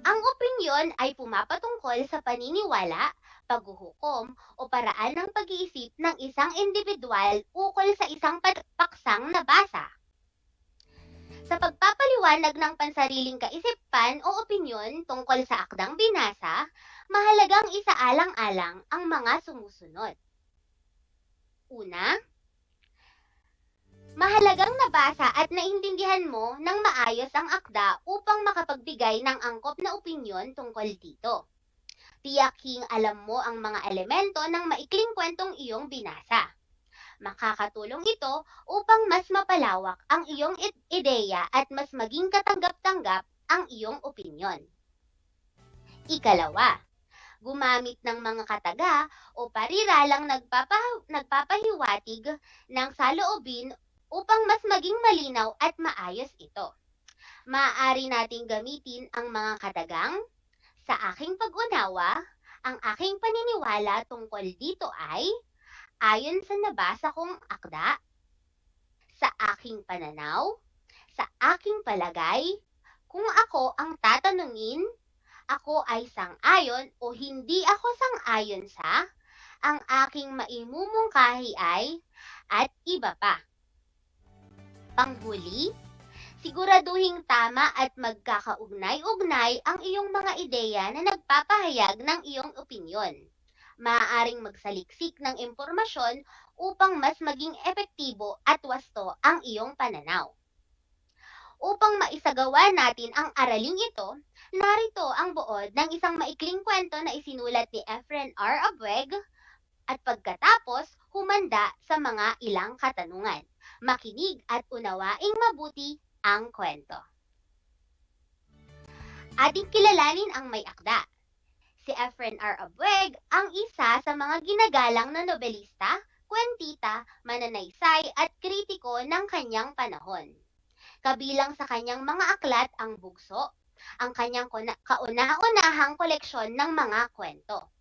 Ang opinyon ay pumapatungkol sa paniniwala, paghuhukom o paraan ng pag-iisip ng isang individual ukol sa isang paksang nabasa. Sa pagpapaliwanag ng pansariling kaisipan o opinyon tungkol sa akdang binasa, mahalagang isaalang-alang ang mga sumusunod. Una, mahalagang nabasa at naintindihan mo ng maayos ang akda upang makapagbigay ng angkop na opinyon tungkol dito. Tiyaking alam mo ang mga elemento ng maikling kwentong iyong binasa. Makakatulong ito upang mas mapalawak ang iyong ideya at mas maging katanggap-tanggap ang iyong opinyon. Ikalawa, gumamit ng mga kataga o pariralang nagpapahiwatig ng saloobin upang mas maging malinaw at maayos ito. Maaari nating gamitin ang mga katagang, sa aking pag-unawa, ang aking paniniwala tungkol dito ay, ayon sa nabasa kong akda, sa aking pananaw, sa aking palagay, kung ako ang tatanungin, ako ay sang-ayon o hindi ako sang-ayon sa, ang aking maimumungkahi ay, at iba pa. Panghuli, siguraduhing tama at magkakaugnay-ugnay ang iyong mga ideya na nagpapahayag ng iyong opinyon. Maaaring magsaliksik ng impormasyon upang mas maging epektibo at wasto ang iyong pananaw. Upang maisagawa natin ang araling ito, narito ang buod ng isang maikling kwento na isinulat ni Efren R. Abueg at pagkatapos humanda sa mga ilang katanungan. Makinig at unawaing mabuti ang kwento. Ating kilalanin ang may akda. Si Efren R. Abueg ang isa sa mga ginagalang na nobelista, kwentita, mananaysay at kritiko ng kanyang panahon. Kabilang sa kanyang mga aklat ang Bugso, ang kanyang kauna-unahang koleksyon ng mga kwento.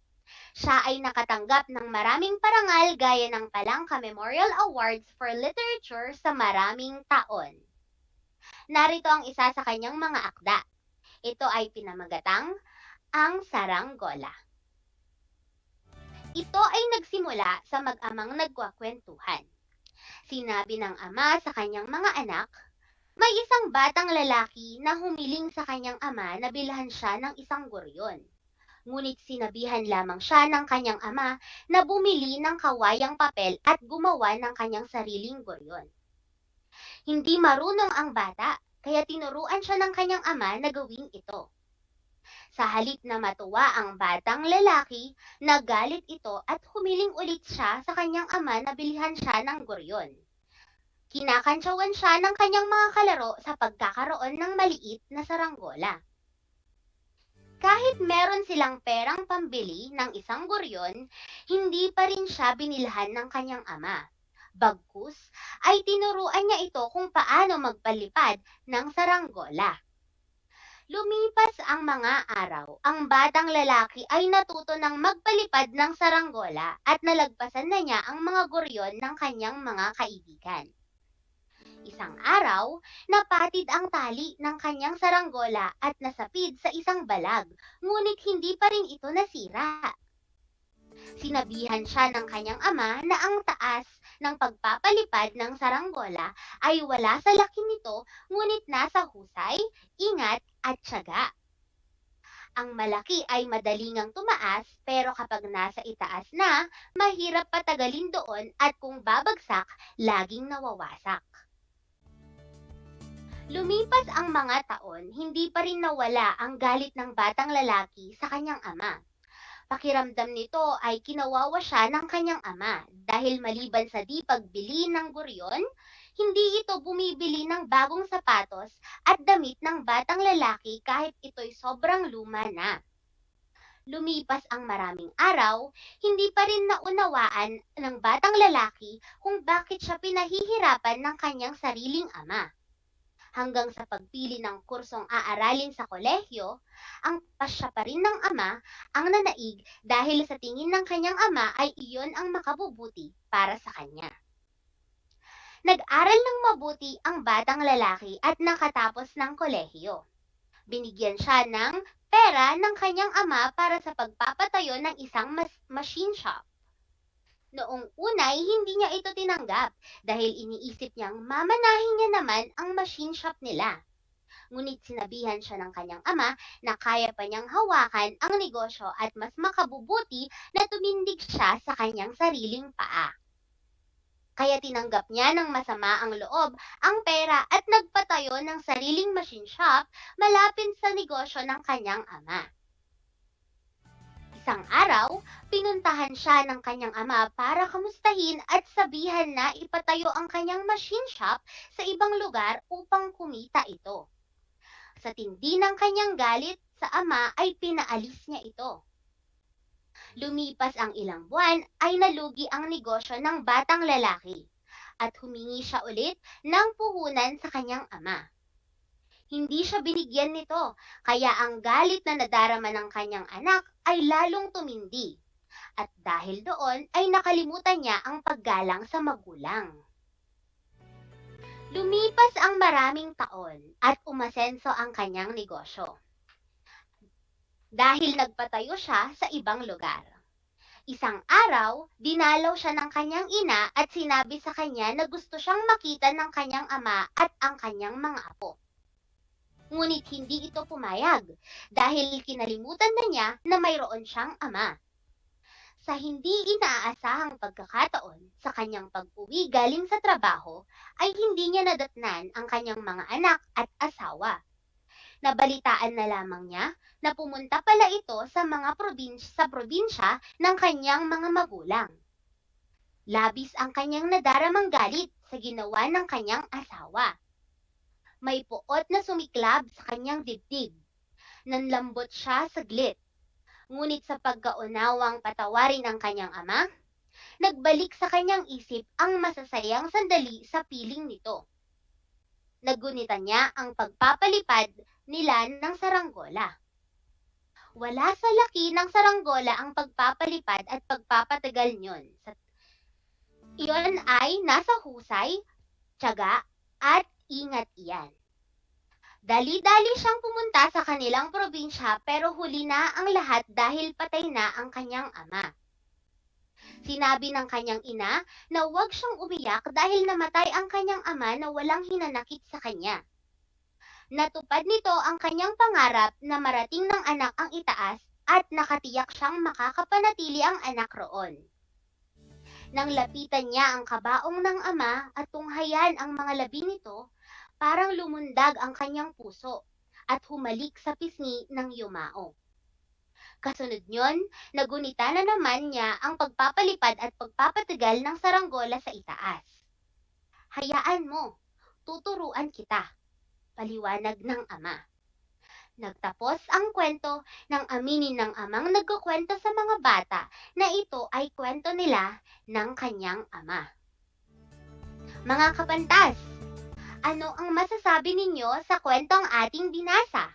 Siya ay nakatanggap ng maraming parangal gaya ng Palangka Memorial Awards for Literature sa maraming taon. Narito ang isa sa kanyang mga akda. Ito ay pinamagatang Ang Saranggola. Ito ay nagsimula sa mag-amang nagkwakwentuhan. Sinabi ng ama sa kanyang mga anak, may isang batang lalaki na humiling sa kanyang ama na bilhan siya ng isang guryon. Ngunit sinabihan lamang siya ng kanyang ama na bumili ng kawayang papel at gumawa ng kanyang sariling guryon. Hindi marunong ang bata, kaya tinuruan siya ng kanyang ama na gawin ito. Sa halip na matuwa ang batang lalaki, nagalit ito at humiling ulit siya sa kanyang ama na bilhan siya ng guryon. Kinakantsawan siya ng kanyang mga kalaro sa pagkakaroon ng maliit na saranggola. Kahit meron silang perang pambili ng isang guryon, hindi pa rin siya binilhan ng kanyang ama. Bagkus ay tinuruan niya ito kung paano magpalipad ng saranggola. Lumipas ang mga araw, ang batang lalaki ay natuto ng magpalipad ng saranggola at nalagpasan na niya ang mga guryon ng kanyang mga kaibigan. Isang araw, napatid ang tali ng kanyang saranggola at nasapid sa isang balag, ngunit hindi pa rin ito nasira. Sinabihan siya ng kanyang ama na ang taas ng pagpapalipad ng saranggola ay wala sa laki nito, ngunit nasa husay, ingat at tiyaga. Ang malaki ay madaling ang tumaas, pero kapag nasa itaas na, mahirap patagalin doon at kung babagsak, laging nawawasak. Lumipas ang mga taon, hindi pa rin nawala ang galit ng batang lalaki sa kanyang ama. Pakiramdam nito ay kinawawa siya ng kanyang ama dahil maliban sa di pagbili ng guryon, hindi ito bumibili ng bagong sapatos at damit ng batang lalaki kahit ito'y sobrang luma na. Lumipas ang maraming araw, hindi pa rin naunawaan ng batang lalaki kung bakit siya pinahihirapan ng kanyang sariling ama. Hanggang sa pagpili ng kursong aaralin sa kolehiyo, ang pasya pa rin ng ama ang nanaig dahil sa tingin ng kanyang ama ay iyon ang makabubuti para sa kanya. Nag-aral ng mabuti ang batang lalaki at nakatapos ng kolehiyo. Binigyan siya ng pera ng kanyang ama para sa pagpapatayo ng isang machine shop. Noong unay, hindi niya ito tinanggap dahil iniisip niyang mamanahin niya naman ang machine shop nila. Ngunit sinabihan siya ng kanyang ama na kaya pa niyang hawakan ang negosyo at mas makabubuti na tumindig siya sa kanyang sariling paa. Kaya tinanggap niya ng masama ang loob ang pera at nagpatayo ng sariling machine shop malapit sa negosyo ng kanyang ama. Isang araw, pinuntahan siya ng kanyang ama para kamustahin at sabihan na ipatayo ang kanyang machine shop sa ibang lugar upang kumita ito. Sa tindi ng kanyang galit sa ama ay pinaalis niya ito. Lumipas ang ilang buwan ay nalugi ang negosyo ng batang lalaki at humingi siya ulit ng puhunan sa kanyang ama. Hindi siya binigyan nito, kaya ang galit na nadarama ng kanyang anak ay lalong tumindi. At dahil doon ay nakalimutan niya ang paggalang sa magulang. Lumipas ang maraming taon at umasenso ang kanyang negosyo. Dahil nagpatayo siya sa ibang lugar. Isang araw, dinalaw siya ng kanyang ina at sinabi sa kanya na gusto siyang makita ng kanyang ama at ang kanyang mga apo. Ngunit hindi ito pumayag dahil kinalimutan na niya na mayroon siyang ama. Sa hindi inaasahang pagkakataon sa kanyang pag-uwi galing sa trabaho ay hindi niya nadatnan ang kanyang mga anak at asawa. Nabalitaan na lamang niya na pumunta pala ito sa mga probinsya ng kanyang mga magulang. Labis ang kanyang nadaramang galit sa ginawa ng kanyang asawa. May puot na sumiklab sa kanyang dibdib. Nanlambot siya saglit. Ngunit sa pagkaunawang patawarin ang kanyang ama, nagbalik sa kanyang isip ang masasayang sandali sa piling nito. Nagunitan niya ang pagpapalipad nila ng saranggola. Wala sa laki ng saranggola ang pagpapalipad at pagpapatagal niyon. Iyon ay nasa husay, tiyaga, at ingat iyan. Dali-dali siyang pumunta sa kanilang probinsya pero huli na ang lahat dahil patay na ang kanyang ama. Sinabi ng kanyang ina na huwag siyang umiyak dahil namatay ang kanyang ama na walang hinanakit sa kanya. Natupad nito ang kanyang pangarap na marating ng anak ang itaas at nakatiyak siyang makakapanatili ang anak roon. Nang lapitan niya ang kabaong ng ama at tunghayan ang mga labi nito, parang lumundag ang kanyang puso at humalik sa pisngi ng yumao. Kasunod nyon, nagunita na naman niya ang pagpapalipad at pagpapatagal ng saranggola sa itaas. Hayaan mo, tuturuan kita, paliwanag ng ama. Nagtapos ang kwento nang aminin ng amang nagkukwento sa mga bata na ito ay kwento nila ng kanyang ama. Mga kapantas, ano ang masasabi ninyo sa kwentong ating binasa?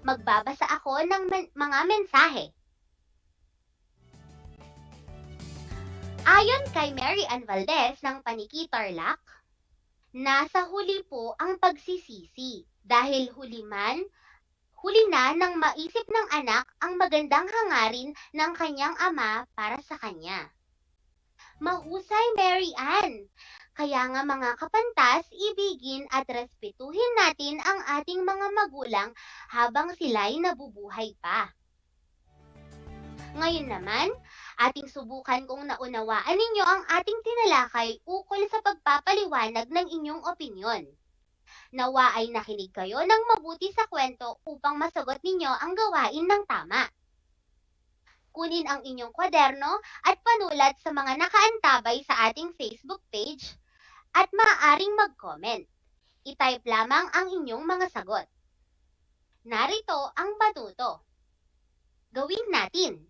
Magbabasa ako ng mga mensahe. Ayon kay Mary Ann Valdez ng Paniki Tarlac, Nasa huli po ang pagsisisi dahil huli na nang maisip ng anak ang magandang hangarin ng kanyang ama para sa kanya. Mahusay, Mary Ann! Kaya nga mga kapantas, ibigin at respetuhin natin ang ating mga magulang habang sila'y nabubuhay pa. Ngayon naman, ating subukan kung naunawaan ninyo ang ating tinalakay ukol sa pagpapaliwanag ng inyong opinyon. Nawa ay nakinig kayo ng mabuti sa kwento upang masagot ninyo ang gawain ng tama. Kunin ang inyong kwaderno at panulat sa mga nakaantabay sa ating Facebook page at maaaring mag-comment. I-type lamang ang inyong mga sagot. Narito ang batuto. Gawin natin.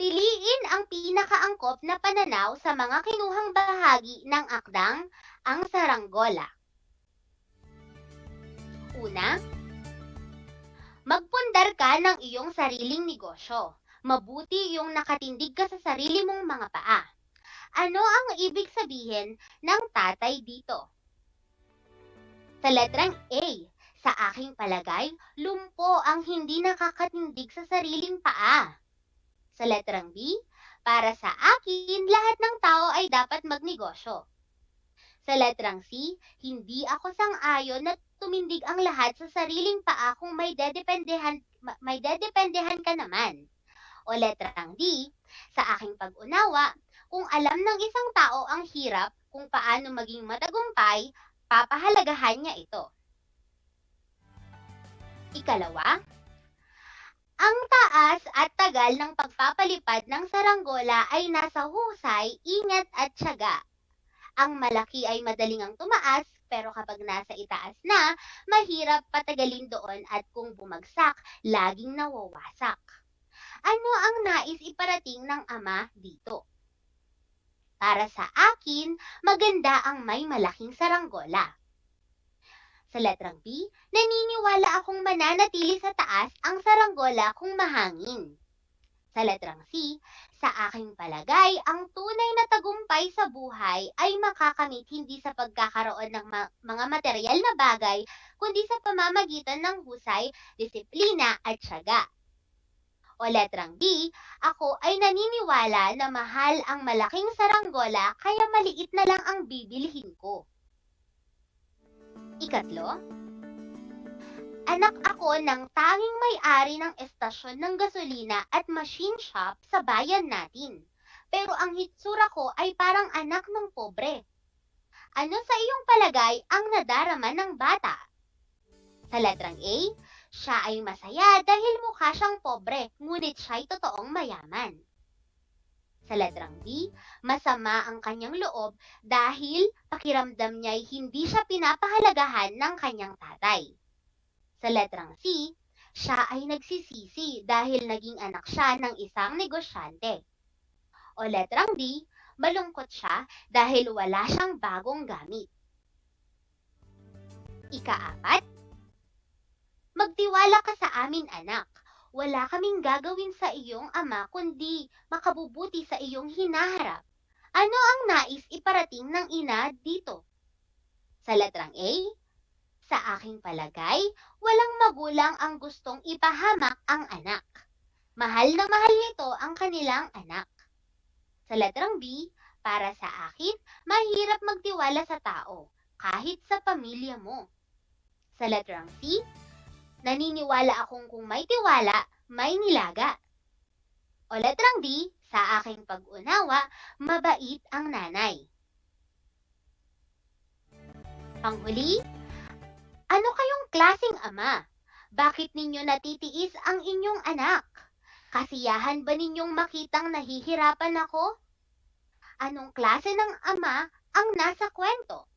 Piliin ang pinakaangkop na pananaw sa mga kinuhang bahagi ng akdang Ang Saranggola. Una, magpundar ka ng iyong sariling negosyo. Mabuti yung nakatindig ka sa sarili mong mga paa. Ano ang ibig sabihin ng tatay dito? Sa letrang A, sa aking palagay, lumpo ang hindi nakakatindig sa sariling paa. Sa letrang B, para sa akin, lahat ng tao ay dapat magnegosyo. Sa letrang C, hindi ako sang-ayon na tumindig ang lahat sa sariling paa kung may dedependehan ka naman. O letrang D, sa aking pag-unawa, kung alam ng isang tao ang hirap kung paano maging matagumpay, papahalagahan niya ito. Ikalawa, ang taas at tagal ng pagpapalipad ng saranggola ay nasa husay, ingat at tiyaga. Ang malaki ay madaling ang tumaas, pero kapag nasa itaas na, mahirap patagalin doon at kung bumagsak, laging nawawasak. Ano ang nais iparating ng ama dito? Para sa akin, maganda ang may malaking saranggola. Sa letrang B, naniniwala akong mananatili sa taas ang saranggola kung mahangin. Sa letrang C, sa aking palagay, ang tunay na tagumpay sa buhay ay makakamit hindi sa pagkakaroon ng mga material na bagay, kundi sa pamamagitan ng husay, disiplina at tiyaga. O letrang D, ako ay naniniwala na mahal ang malaking saranggola kaya maliit na lang ang bibilhin ko. Ikatlo, anak ako ng tanging may-ari ng estasyon ng gasolina at machine shop sa bayan natin. Pero ang hitsura ko ay parang anak ng pobre. Ano sa iyong palagay ang nadarama ng bata? Sa letrang A, siya ay masaya dahil mukha siyang pobre, ngunit siya'y totoong mayaman. Sa letrang B, masama ang kanyang loob dahil pakiramdam niya'y hindi siya pinapahalagahan ng kanyang tatay. Sa letrang C, siya ay nagsisisi dahil naging anak siya ng isang negosyante. O letrang D, malungkot siya dahil wala siyang bagong gamit. Ika-4, magtiwala ka sa amin, anak. Wala kaming gagawin sa iyong ama kundi makabubuti sa iyong hinaharap. Ano ang nais iparating ng ina dito? Sa letrang A, sa aking palagay, walang magulang ang gustong ipahamak ang anak. Mahal na mahal nito ang kanilang anak. Sa letrang B, para sa akin, mahirap magtiwala sa tao, kahit sa pamilya mo. Sa letrang C, naniniwala akong kung may tiwala, may nilaga. O letrang D, sa aking pag-unawa, mabait ang nanay. Panghuli, ano kayong klaseng ama? Bakit ninyo natitiis ang inyong anak? Kasiyahan ba ninyong makitang nahihirapan ako? Anong klase ng ama ang nasa kwento?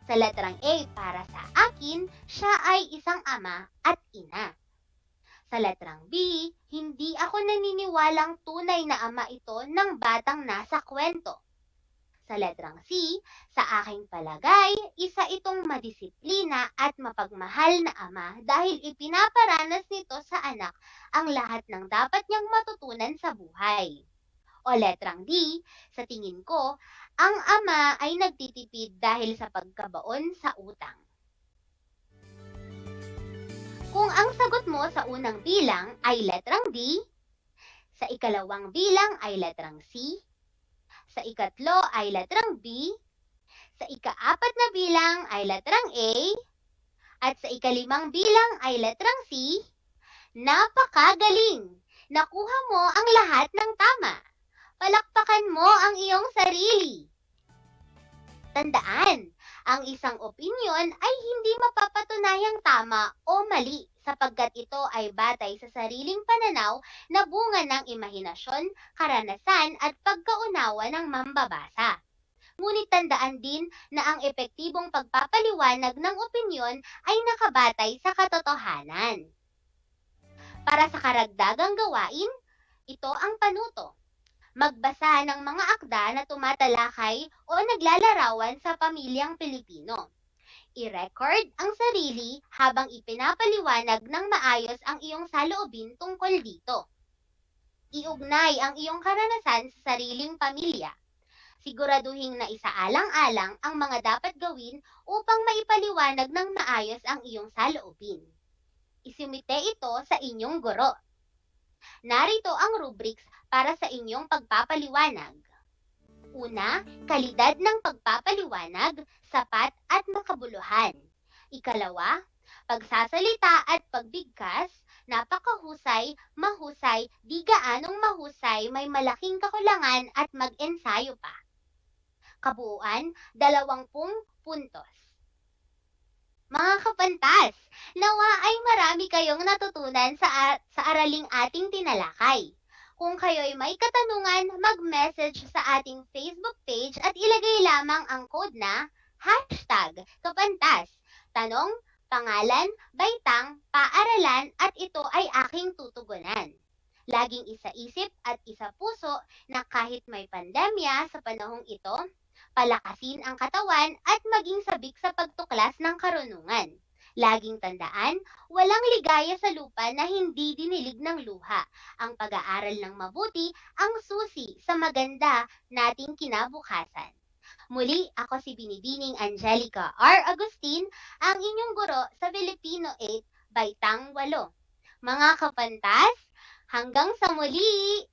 Sa letrang A, para sa akin, siya ay isang ama at ina. Sa letrang B, hindi ako naniniwalang tunay na ama ito ng batang nasa kwento. Sa letrang C, sa aking palagay, isa itong madisiplina at mapagmahal na ama dahil ipinaparanas nito sa anak ang lahat ng dapat niyang matutunan sa buhay. O letrang D, sa tingin ko, ang ama ay nagtitipid dahil sa pagkabaon sa utang. Kung ang sagot mo sa unang bilang ay letrang D, sa ikalawang bilang ay letrang C, sa ikatlo ay letrang B, sa ikaapat na bilang ay letrang A, at sa ikalimang bilang ay letrang C, napakagaling! Nakuha mo ang lahat ng tama. Palakpakan mo ang iyong sarili. Tandaan, ang isang opinyon ay hindi mapapatunayang tama o mali sapagkat ito ay batay sa sariling pananaw na bunga ng imahinasyon, karanasan at pagkaunawa ng mambabasa. Ngunit tandaan din na ang epektibong pagpapaliwanag ng opinyon ay nakabatay sa katotohanan. Para sa karagdagang gawain, ito ang panuto. Magbasa ng mga akda na tumatalakay o naglalarawan sa pamilyang Pilipino. I-record ang sarili habang ipinapaliwanag ng maayos ang iyong saloobin tungkol dito. Iugnay ang iyong karanasan sa sariling pamilya. Siguraduhin na isaalang-alang ang mga dapat gawin upang maipaliwanag ng maayos ang iyong saloobin. Isumite ito sa inyong guro. Narito ang rubrics para sa inyong pagpapaliwanag. Una, kalidad ng pagpapaliwanag, sapat at makabuluhan. Ikalawa, pagsasalita at pagbigkas, napakahusay, mahusay, di gaanong mahusay, may malaking kakulangan at mag-ensayo pa. Kabuuan, 20 puntos. Mga kapantas, nawa ay marami kayong natutunan sa araling ating tinalakay. Kung kayo'y may katanungan, mag-message sa ating Facebook page at ilagay lamang ang code na #kapantas. Tanong, pangalan, baitang, paaralan at ito ay aking tutugunan. Laging isaisip at isapuso na kahit may pandemya sa panahong ito, palakasin ang katawan at maging sabik sa pagtuklas ng karunungan. Laging tandaan, walang ligaya sa lupa na hindi dinilig ng luha. Ang pag-aaral ng mabuti ang susi sa maganda nating kinabukasan. Muli, ako si Binibining Angelica R. Agustin, ang inyong guro sa Filipino 8, Baitang 8. Mga kapantas, hanggang sa muli!